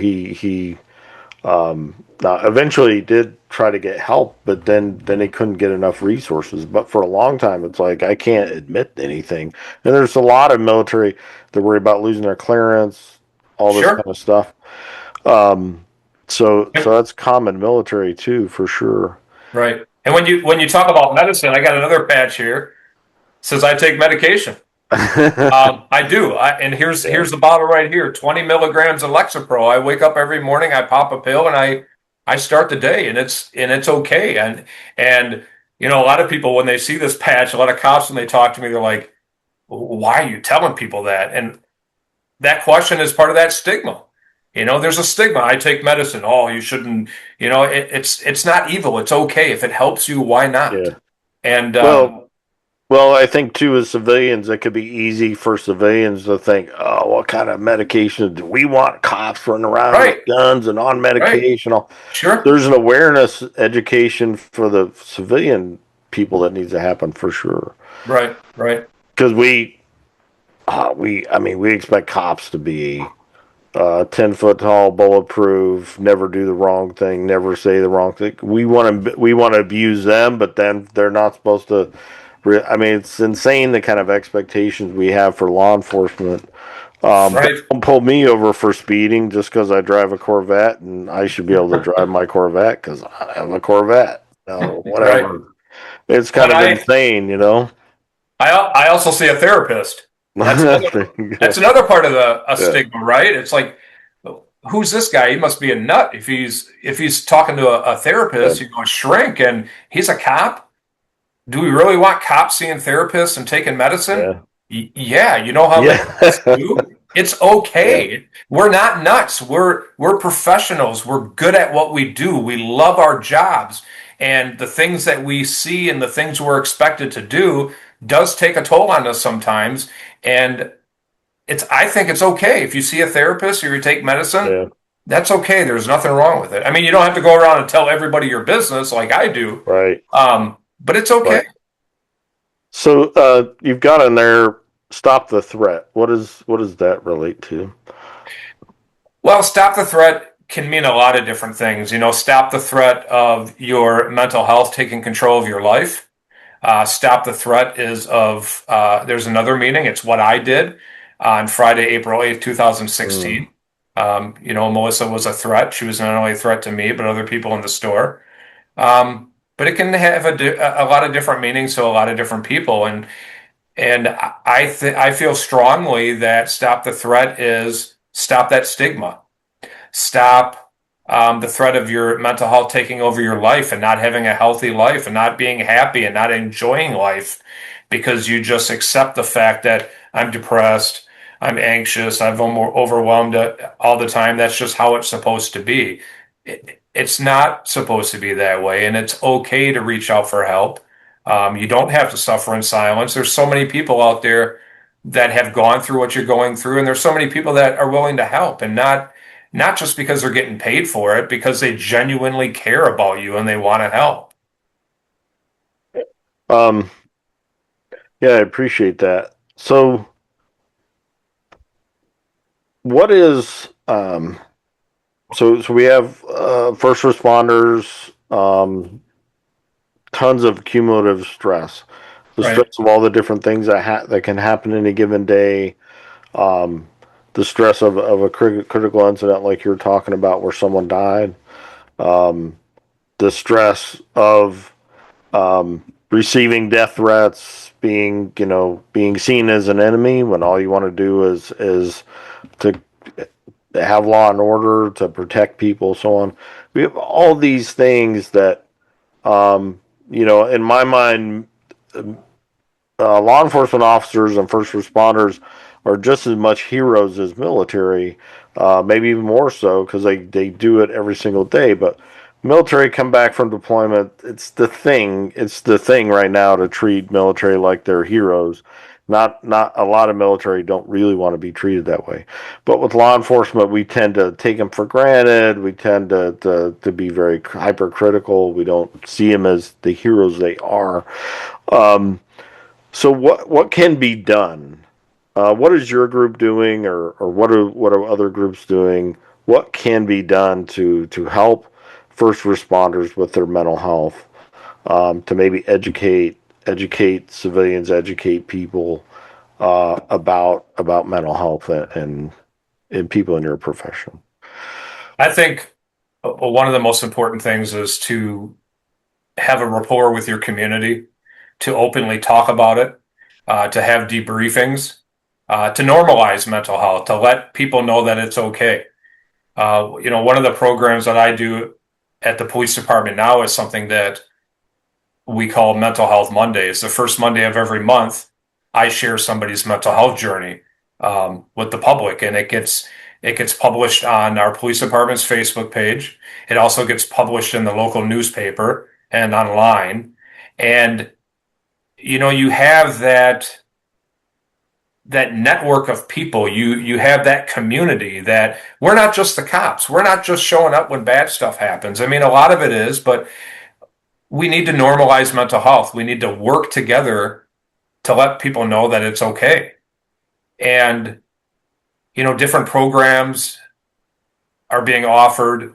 eventually he did try to get help, but then he couldn't get enough resources. But for a long time, it's like I can't admit anything. And there's a lot of military that worry about losing their clearance, all this kind Sure. of stuff. Um, so Yep. that's common military too, for sure. Right. And when you talk about medicine, I got another patch here. Says I take medication. I do. And here's Yeah, here's the bottle right here, 20 milligrams of Lexapro. I wake up every morning, I pop a pill, and I start the day, and it's okay. And a lot of people when they see this patch, a lot of cops when they talk to me, they're like, "Why are you telling people that?" And that question is part of that stigma. There's a stigma. I take medicine. Oh, you shouldn't. It's not evil. It's okay if it helps you. Why not? yeah. And Well, I think too, as civilians, it could be easy for civilians to think, "Oh, what kind of medication do we want cops running around with right, guns and on right, medication?" sure, There's an awareness education for the civilian people that needs to happen for sure. right, right. Because I mean, we expect cops to be 10 foot tall, bulletproof, never do the wrong thing, never say the wrong thing. We want to abuse them, but then they're not supposed to I mean, it's insane the kind of expectations we have for law enforcement. But Right, don't pull me over for speeding just because I drive a Corvette, and I should be able to drive my Corvette because I have a Corvette. No, right. whatever. It's kind But of insane, you know. I also see a therapist. That's another part of the a Yeah, stigma, right? It's like, who's this guy? He must be a nut if he's talking to a yeah, therapist. You go shrink, and he's a cop. Do we really want cops seeing therapists and taking medicine? yeah, Yeah, you know how many of us yeah, do. It's yeah, okay. We're not nuts. We're professionals. We're good at what we do. We love our jobs, and the things that we see and the things we're expected to do does take a toll on us sometimes. And it's I think it's okay if you see a therapist or you take medicine. yeah. That's okay. There's nothing wrong with it. I mean, you don't have to go around and tell everybody your business like I do, Right, but it's okay. right. So you've got in there, stop the threat. What does that relate to? Well, stop the threat can mean a lot of different things. You know, stop the threat of your mental health taking control of your life. Stop the threat is of, there's another meaning. It's what I did on Friday, April 8th, Mm, 2016. You know, Melissa was a threat. She was not only a threat to me, but other people in the store. But it can have a lot of different meanings to a lot of different people. And I feel strongly that stop the threat is stop that stigma. Stop the threat of your mental health taking over your life and not having a healthy life and not being happy and not enjoying life because you just accept the fact that I'm depressed, I'm anxious, I'm overwhelmed all the time. That's just how it's supposed to be. It's not supposed to be that way, and it's okay to reach out for help. You don't have to suffer in silence. There's so many people out there that have gone through what you're going through, and there's so many people that are willing to help and not just because they're getting paid for it, because they genuinely care about you and they want to help. um, yeah, I appreciate that. So, what is so we have first responders, tons of cumulative stress, the Right. stress of all the different things that can happen in a given day, um, the stress of a critical incident like you're talking about where someone died, um, the stress of receiving death threats, being seen as an enemy when all you want to do is to have law and order, to protect people, so on. We have all these things that, in my mind, law enforcement officers and first responders are just as much heroes as military, maybe even more so because they do it every single day. But military come back from deployment. It's the thing. It's the thing right now to treat military like they're heroes. Not a lot of military don't really want to be treated that way. But with law enforcement, we tend to take them for granted. We tend to be very hypercritical. We don't see them as the heroes they are. So what can be done? What is your group doing, or what are other groups doing? What can be done to help first responders with their mental health? To maybe educate civilians, educate people about mental health and people in your profession. I think one of the most important things is to have a rapport with your community, to openly talk about it, to have debriefings, to normalize mental health, to let people know that it's okay. You know, one of the programs that I do at the police department now is something that we call Mental Health Mondays. The first Monday of every month, I share somebody's mental health journey with the public, and it gets published on our police department's Facebook page. It also gets published in the local newspaper and online. And you know, you have that network of people. You have that community that we're not just the cops. We're not just showing up when bad stuff happens. I mean, a lot of it is, but we need to normalize mental health. We need to work together to let people know that it's okay. And, you know, different programs are being offered.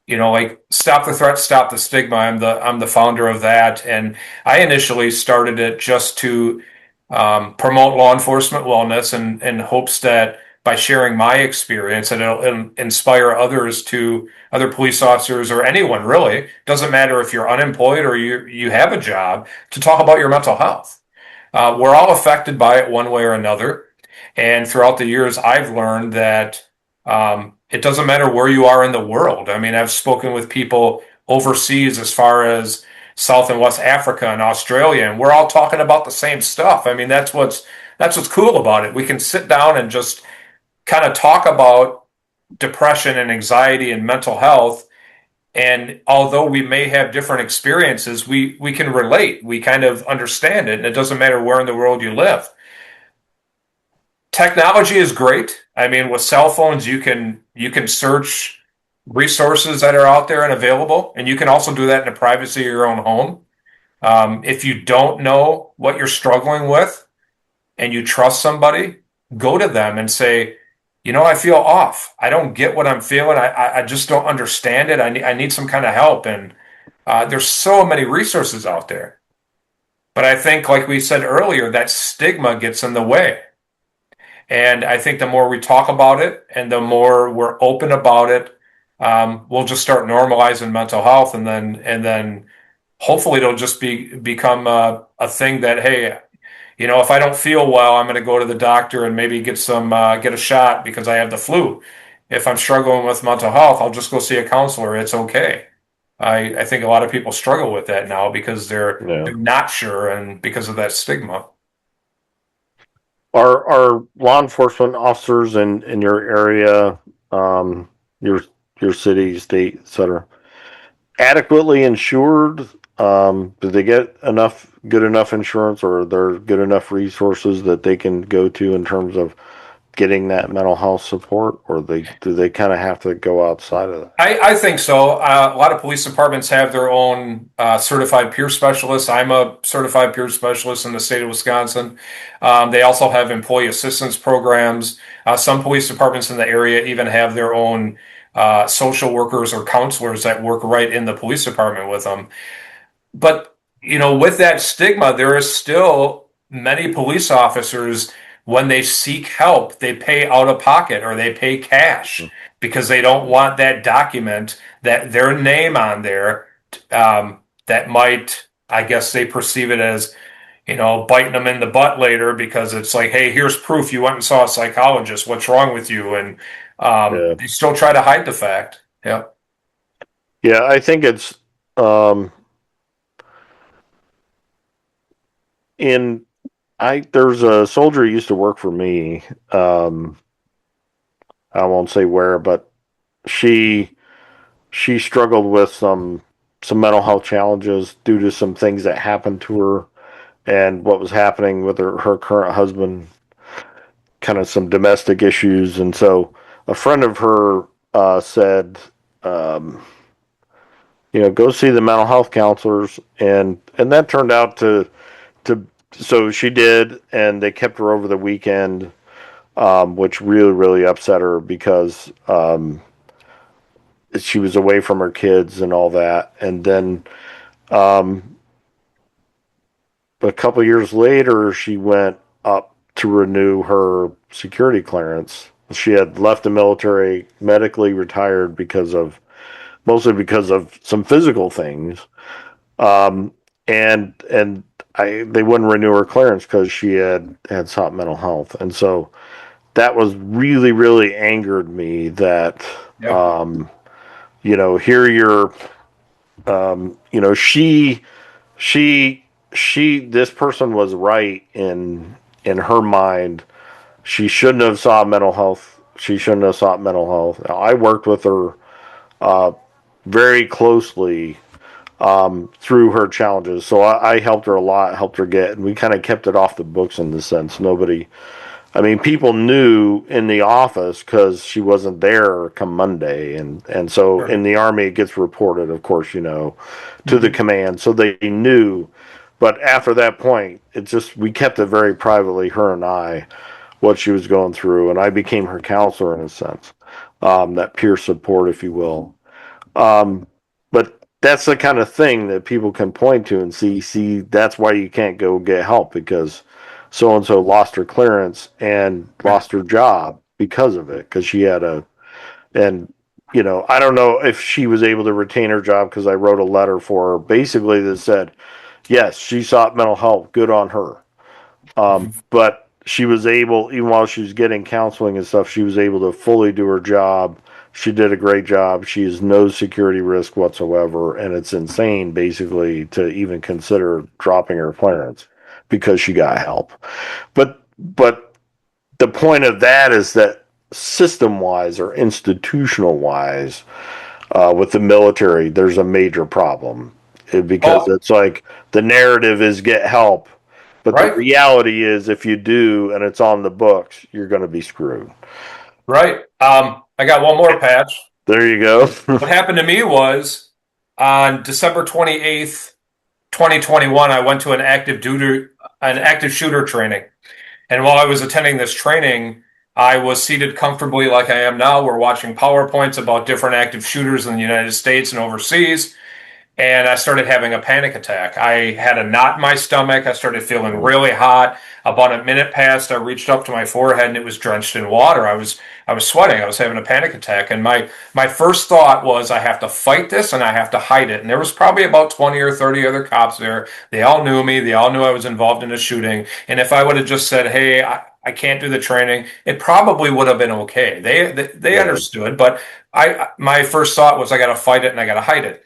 like Stop the Threat, Stop the Stigma. I'm the founder of that, and I initially started it just to promote law enforcement wellness, and in hopes that by sharing my experience, and it'll inspire other police officers or anyone really. Doesn't matter if you're unemployed or you have a job, to talk about your mental health. We're all affected by it one way or another. And throughout the years, I've learned that it doesn't matter where you are in the world. I mean, I've spoken with people overseas, as far as South and West Africa and Australia, and we're all talking about the same stuff. I mean, that's what's cool about it. We can sit down and just kind of talk about depression and anxiety and mental health. And although we may have different experiences, we can relate. We kind of understand it, and it doesn't matter where in the world you live. Technology is great. I mean, with cell phones, you can search resources that are out there and available, and you can also do that in the privacy of your own home. If you don't know what you're struggling with and you trust somebody, go to them and say, I feel off. I don't get what I'm feeling. I just don't understand it. I need some kind of help. And there's so many resources out there. But I think, like we said earlier, that stigma gets in the way. And I think the more we talk about it and the more we're open about it, we'll just start normalizing mental health, and then hopefully it'll just become a thing that, hey, if I don't feel well, I'm going to go to the doctor and maybe get a shot because I have the flu. If I'm struggling with mental health, I'll just go see a counselor. It's okay. I think a lot of people struggle with that now because they're Yeah. they're not sure, and because of that stigma. Are law enforcement officers in your area, um, your your city, state, etc., adequately insured? Do they get good enough insurance, or are there good enough resources that they can go to in terms of getting that mental health support, or do they kind of have to go outside of that? I think so. A lot of police departments have their own certified peer specialists. I'm a certified peer specialist in the state of Wisconsin. They also have employee assistance programs. Some police departments in the area even have their own social workers or counselors that work right in the police department with them. But, with that stigma, there is still many police officers, when they seek help, they pay out of pocket or they pay cash because they don't want that document, that their name on there, that might, I guess they perceive it as, biting them in the butt later, because it's like, hey, here's proof you went and saw a psychologist. What's wrong with you? And Yeah, they still try to hide the fact. Yeah. yeah. I think it's um, in. There's a soldier who used to work for me. Um, I won't say where, but she she struggled with some mental health challenges due to some things that happened to her and what was happening with her current husband, kind of some domestic issues. And so a friend of her said, um, go see the mental health counselors, and that turned out to so she did, and they kept her over the weekend, which really really upset her because she was away from her kids and all that. And then um, a couple years later, she went up to renew her security clearance. She had left the military, medically retired mostly because of some physical things, um, and they wouldn't renew her clearance because she had sought mental health, and so that was really really angered me that Yep. here you're she this person was right in her mind. She shouldn't have sought mental health. She shouldn't have sought mental health. Now, I worked with her very closely through her challenges, so I helped her a lot, helped her get, and we kind of kept it off the books in the sense. I mean, people knew in the office because she wasn't there come Monday, and so Sure. in the Army it gets reported, of course, to the Mhm. command, so they knew. But after that point, we kept it very privately, her and I, what she was going through, and I became her counselor in a sense, that peer support, if you will. But that's the kind of thing that people can point to and see, that's why you can't go get help, because so and so lost her clearance and lost her job because of it, because she had a, and I don't know if she was able to retain her job, because I wrote a letter for her basically that said, yes, she sought mental health, good on her. But she was able, even while she was getting counseling and stuff, she was able to fully do her job. She did a great job. She is no security risk whatsoever, and it's insane, basically, to even consider dropping her clearance because she got help. But the point of that is that system wise or institutional wise, with the military, there's a major problem. Because Oh, it's like the narrative is get help, but the right, reality is if you do and it's on the books, you're going to be screwed. right. I got one more patch. There you go. What happened to me was on December 28th, 2021, I went to an active shooter training. And while I was attending this training, I was seated comfortably like I am now. We're watching PowerPoints about different active shooters in the United States and overseas. And I started having a panic attack. I had a knot in my stomach. I started feeling really hot. About a minute passed. I reached up to my forehead and it was drenched in water. I was sweating. I was having a panic attack. And my first thought was I have to fight this and I have to hide it. And there was probably about 20 or 30 other cops there. They all knew me. They all knew I was involved in a shooting. And if I would have just said, "Hey, I can't do the training," it probably would have been okay. They Right. understood, but my first thought was I got to fight it and I got to hide it.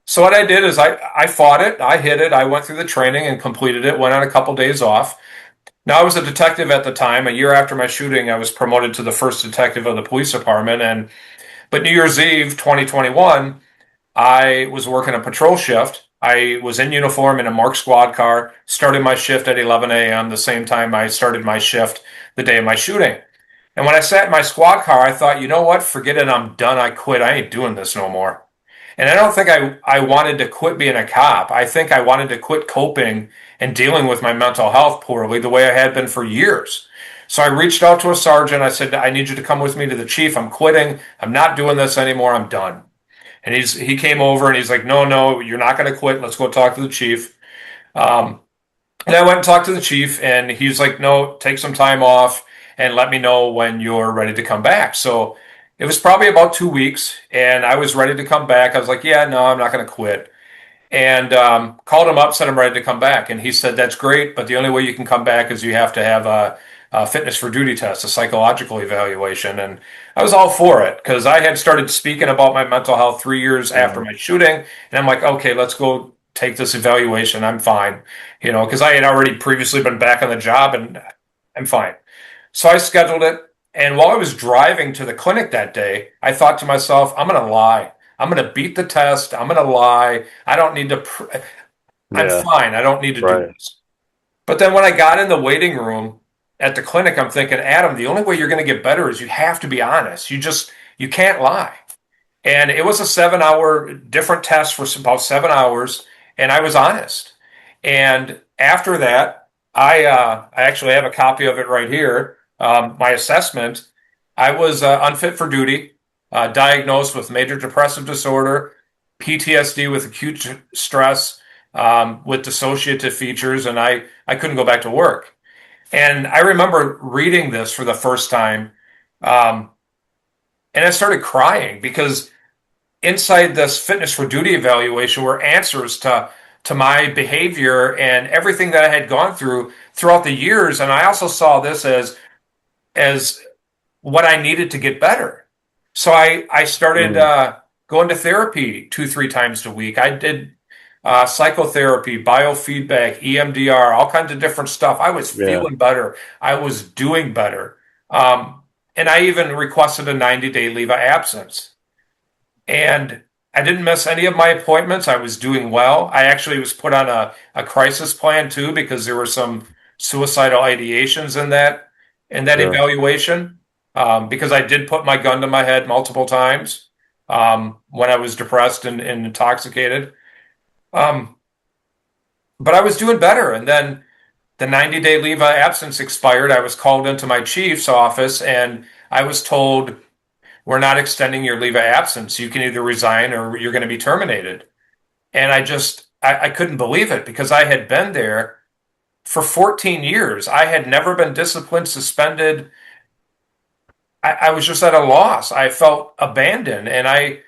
So what I did is I fought it, I hit it, I went through the training and completed it, went on a couple days off. Now I was a detective at the time. A year after my shooting, I was promoted to the first detective of the police department. But New Year's Eve 2021, I was working a patrol shift. I was in uniform in a marked squad car, started my shift at 11 a.m., the same time I started my shift the day of my shooting. And when I sat in my squad car, I thought, you know what? Forget it. I'm done. I quit. I ain't doing this no more. And I don't think I wanted to quit being a cop. I think I wanted to quit coping and dealing with my mental health poorly the way I had been for years. So I reached out to a sergeant. I said, I need you to come with me to the chief. I'm quitting. I'm not doing this anymore. I'm done. And he came over and he's like, no, no, you're not going to quit. Let's go talk to the chief. Um, and I went and talked to the chief, and he's like, no, take some time off and let me know when you're ready to come back. So it was probably about 2 weeks, and I was ready to come back. I was like, yeah, no, I'm not going to quit. And called him up, said I'm ready to come back. And he said, that's great, but the only way you can come back is you have to have a fitness for duty test, a psychological evaluation. And I was all for it because I had started speaking about my mental health 3 years after Mhm. my shooting. And I'm like, okay, let's go take this evaluation. I'm fine, because I had already previously been back on the job and I'm fine. So I scheduled it. And while I was driving to the clinic that day, I thought to myself, I'm going to lie. I'm going to beat the test. I'm going to lie. I don't need to, I'm Yeah. fine. I don't need to do Right. this. But then when I got in the waiting room at the clinic, I'm thinking, Adam, the only way you're going to get better is you have to be honest. You can't lie. And it was a 7 hour different test for about 7 hours. And I was honest. And after that, I actually have a copy of it right here. My assessment, I was unfit for duty, diagnosed with major depressive disorder, PTSD with acute stress, with dissociative features, and I couldn't go back to work. And I remember reading this for the first time, um, and I started crying because inside this fitness for duty evaluation were answers to my behavior and everything that I had gone through throughout the years. And I also saw this as what I needed to get better. So I started Mm. going to therapy 2, 3 times a week. I did psychotherapy, biofeedback, EMDR, all kinds of different stuff. I was Yeah. feeling better. I was doing better. Um, and I even requested a 90-day leave of absence. And I didn't miss any of my appointments. I was doing well. I actually was put on a crisis plan too because there were some suicidal ideations in that Sure. evaluation. Because I did put my gun to my head multiple times when I was depressed and intoxicated. Um, but I was doing better. And then the 90-day leave of absence expired. I was called into my chief's office and I was told we're not extending your leave of absence. You can either resign or you're going to be terminated. And I couldn't believe it because I had been there for 14 years. I had never been disciplined, suspended. I was just at a loss. I felt abandoned, and I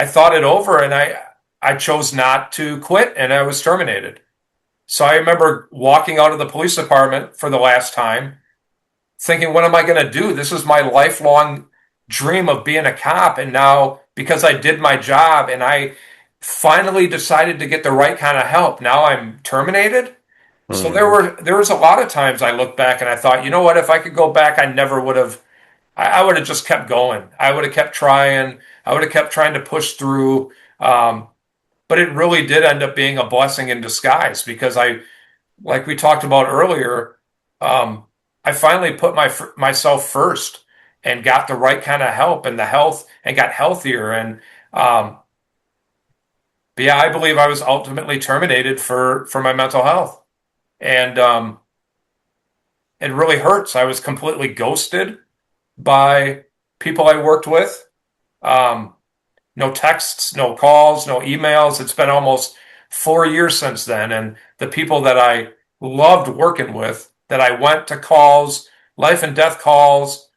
thought it over, and I chose not to quit, and I was terminated. So I remember walking out of the police department for the last time, thinking, what am I going to do? This is my lifelong dream of being a cop, and now because I did my job and I finally decided to get the right kind of help, now I'm terminated. So Hmm. there was a lot of times I looked back and I thought, you know what, if I could go back, I never would have. I would have just kept going. I would have kept trying. I would have kept trying to push through. Um, but it really did end up being a blessing in disguise because like we talked about earlier, um, I finally put myself first and got the right kind of help and the health and got healthier. And but yeah, I believe I was ultimately terminated for my mental health, and it really hurts. I was completely ghosted by people I worked with. Um, no texts, no calls, no emails. It's been almost 4 years since then. And the people that I loved working with, that I went to calls, life and death calls,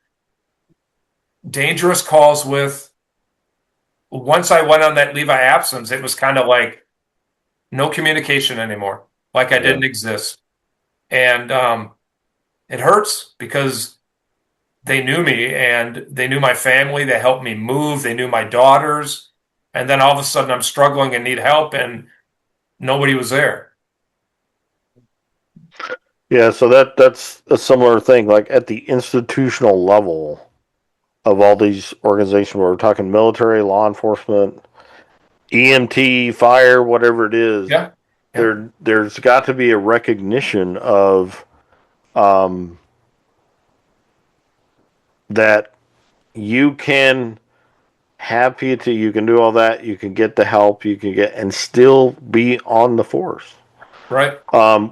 dangerous calls with, once I went on that leave of absence, it was kind of like no communication anymore, like I Yeah. didn't exist. And it hurts because they knew me and they knew my family. They helped me move. They knew my daughters. And then all of a sudden I'm struggling and need help and nobody was there. Yeah, so that's a similar thing. Like at the institutional level of all these organizations, where we're talking military, law enforcement, EMT, fire, whatever it is, Yeah. Yeah. there's got to be a recognition of um, that you can have PT, you can do all that, you can get the help, you can get and still be on the force. Right.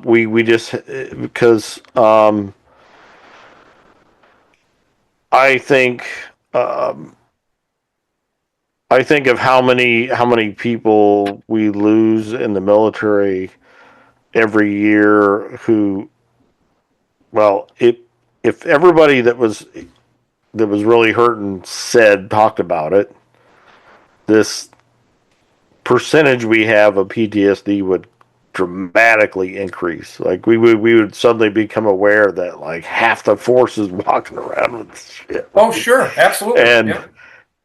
We just because I think um, I think of how many people we lose in the military every year who, well, if everybody that was really hurting said talked about it, this percentage we have of PTSD would dramatically increase. Like we would suddenly become aware that like half the force is walking around with this shit, Oh, sure. Absolutely. and Yeah.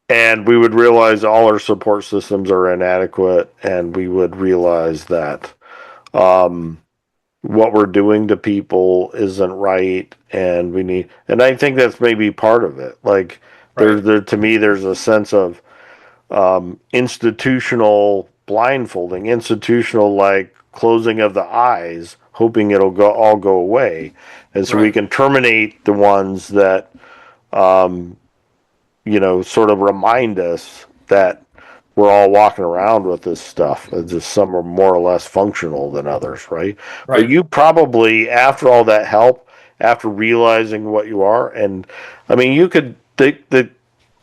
and we would realize all our support systems are inadequate, and we would realize that um, what we're doing to people isn't right, and we need. And I think that's maybe part of it. Like Right. there to me, there's a sense of institutional blindfolding, institutional like closing of the eyes, hoping it'll all go away, and so we Right. can terminate the ones that sort of remind us that we're all walking around with this stuff. It's just some are more or less functional than others, right? But Right. you probably, after all that help, after realizing what you are, and I mean, you could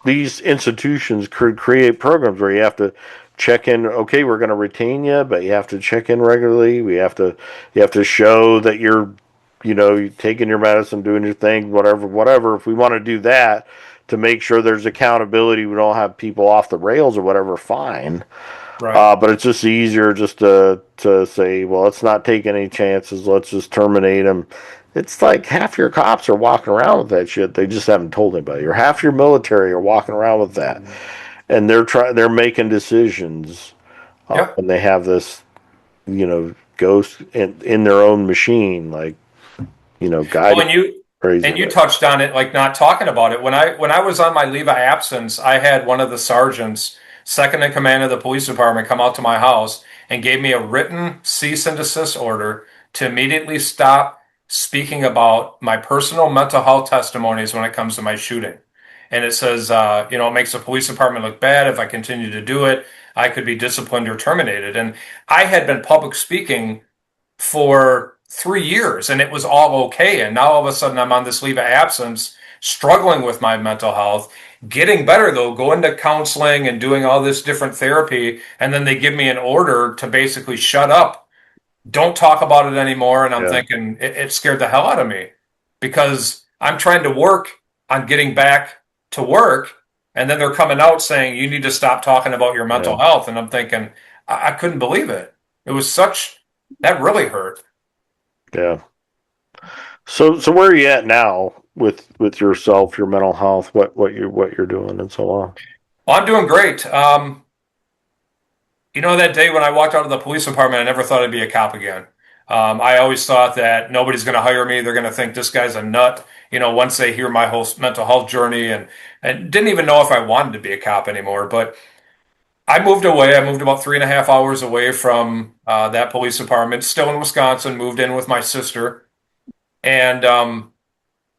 these institutions could create programs where you have to check in. Okay, we're going to retain you, but you have to check in regularly. You have to show that you're taking your medicine, doing your thing, whatever. If we want to do that to make sure there's accountability, we don't have people off the rails or whatever, fine. Right. But it's just easier just to say, well, let's not take any chances. Let's just terminate them. It's like half your cops are walking around with that shit. They just haven't told anybody. Or half your military are walking around with that, and they're making decisions, Yep. and they have this, ghost in their own machine, like Well, guiding crazy and you way. touched on it, like not talking about it. When I was on my leave of absence, I had one of the sergeants, second in command of the police department, come out to my house and gave me a written cease and desist order to immediately stop speaking about my personal mental health testimonies when it comes to my shooting. And it says, it makes the police department look bad. If I continue to do it, I could be disciplined or terminated. And I had been public speaking for 3 years and it was all okay. And now all of a sudden I'm on this leave of absence, struggling with my mental health, getting better though, going to counseling and doing all this different therapy, and then they give me an order to basically shut up, don't talk about it anymore. And I'm Yeah. thinking it scared the hell out of me because I'm trying to work on getting back to work. And then they're coming out saying you need to stop talking about your mental Yeah. health. And I'm thinking, I couldn't believe it. It was such, that really hurt. Yeah. So where are you at now with yourself, your mental health, what you're doing, and so on? Well, I'm doing great. That day when I walked out of the police department, I never thought I'd be a cop again. I always thought that nobody's going to hire me. They're going to think this guy's a nut, once they hear my whole mental health journey, and didn't even know if I wanted to be a cop anymore. But I moved away. I moved about 3.5 hours away from that police department, still in Wisconsin, moved in with my sister. And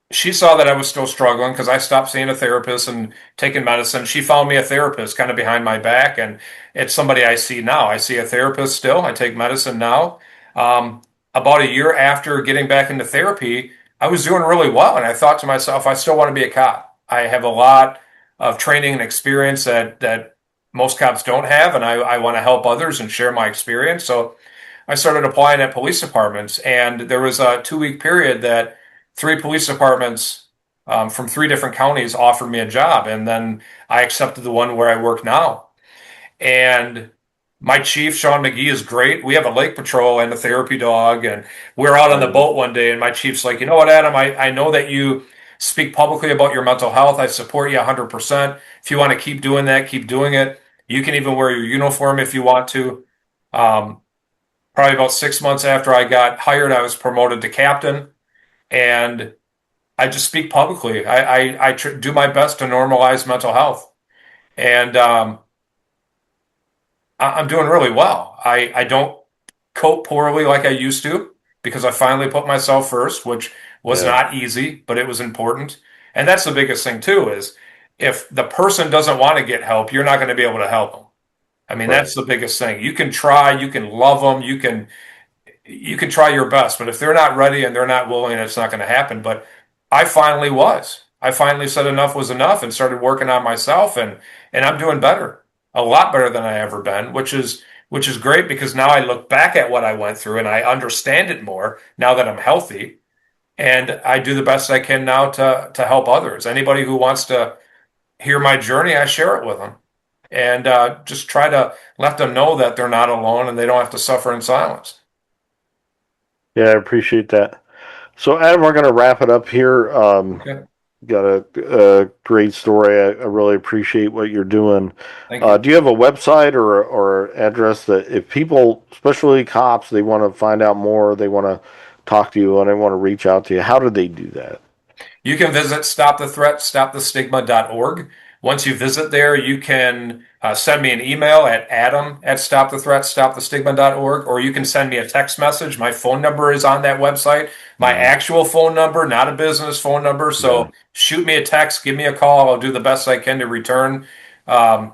she saw that I was still struggling because I stopped seeing a therapist and taking medicine. She found me a therapist kind of behind my back, and it's somebody I see now. I see a therapist still. I take medicine now. About a year after getting back into therapy, I was doing really well, and I thought to myself, I still want to be a cop. I have a lot of training and experience that most cops don't have, and I want to help others and share my experience. So I started applying at police departments, and there was a 2 week period that three police departments from three different counties offered me a job, and then I accepted the one where I work now. And my chief, Sean McGee, is great. We have a lake patrol and a therapy dog, and we're out on the Mhm. boat one day, and my chief's like, you know what, Adam, I know that you speak publicly about your mental health. I support you 100%. If you want to keep doing that, keep doing it. You can even wear your uniform if you want to. Um, Probably about 6 months after I got hired, I was promoted to captain, and I just speak publicly. I do my best to normalize mental health, and I'm doing really well. I don't cope poorly like I used to because I finally put myself first, which was Yeah. not easy, but it was important. And that's the biggest thing too, is if the person doesn't want to get help, you're not going to be able to help them. I mean, that's Right. the biggest thing. You can try, you can love them, you can try your best, but if they're not ready and they're not willing, it's not going to happen. But I finally was. I finally said enough was enough and started working on myself, and I'm doing better, a lot better than I ever been, which is great because now I look back at what I went through and I understand it more now that I'm healthy, and I do the best I can now to help others. Anybody who wants to hear my journey, I share it with them, and just try to let them know that they're not alone and they don't have to suffer in silence. Yeah, I appreciate that. So, Adam, we're going to wrap it up here. Okay, Got a great story. I really appreciate what you're doing. thank you. Do you have a website or address that if people, especially cops, they want to find out more, they want to talk to you, and they want to reach out to you, how do they do that? You can visit stopthethreat.org. Once you visit there, you can send me an email at adam@stopthethreat.org, or you can send me a text message. My phone number is on that website, my Mhm. actual phone number, not a business phone number. Yeah. So shoot me a text, give me a call. I'll do the best I can to return um,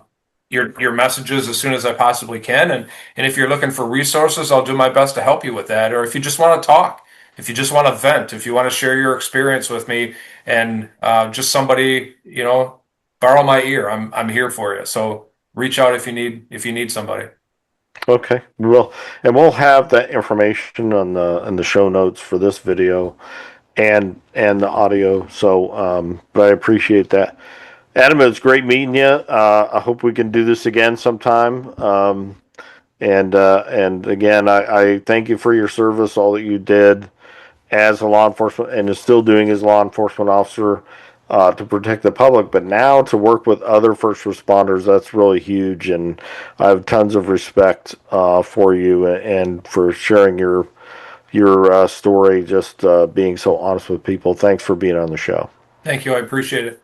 your messages as soon as I possibly can. And if you're looking for resources, I'll do my best to help you with that. Or if you just want to talk, if you just want to vent, if you want to share your experience with me, and just somebody, borrow my ear. I'm here for you. So reach out if you need somebody. Okay. We'll have that information on the show notes for this video and the audio. So, but I appreciate that. Adam, it's great meeting you. I hope we can do this again sometime. And again, I thank you for your service, all that you did as a law enforcement and is still doing as a law enforcement officer to protect the public. But now to work with other first responders, that's really huge. And I have tons of respect for you and for sharing your story, just being so honest with people. Thanks for being on the show. Thank you. I appreciate it.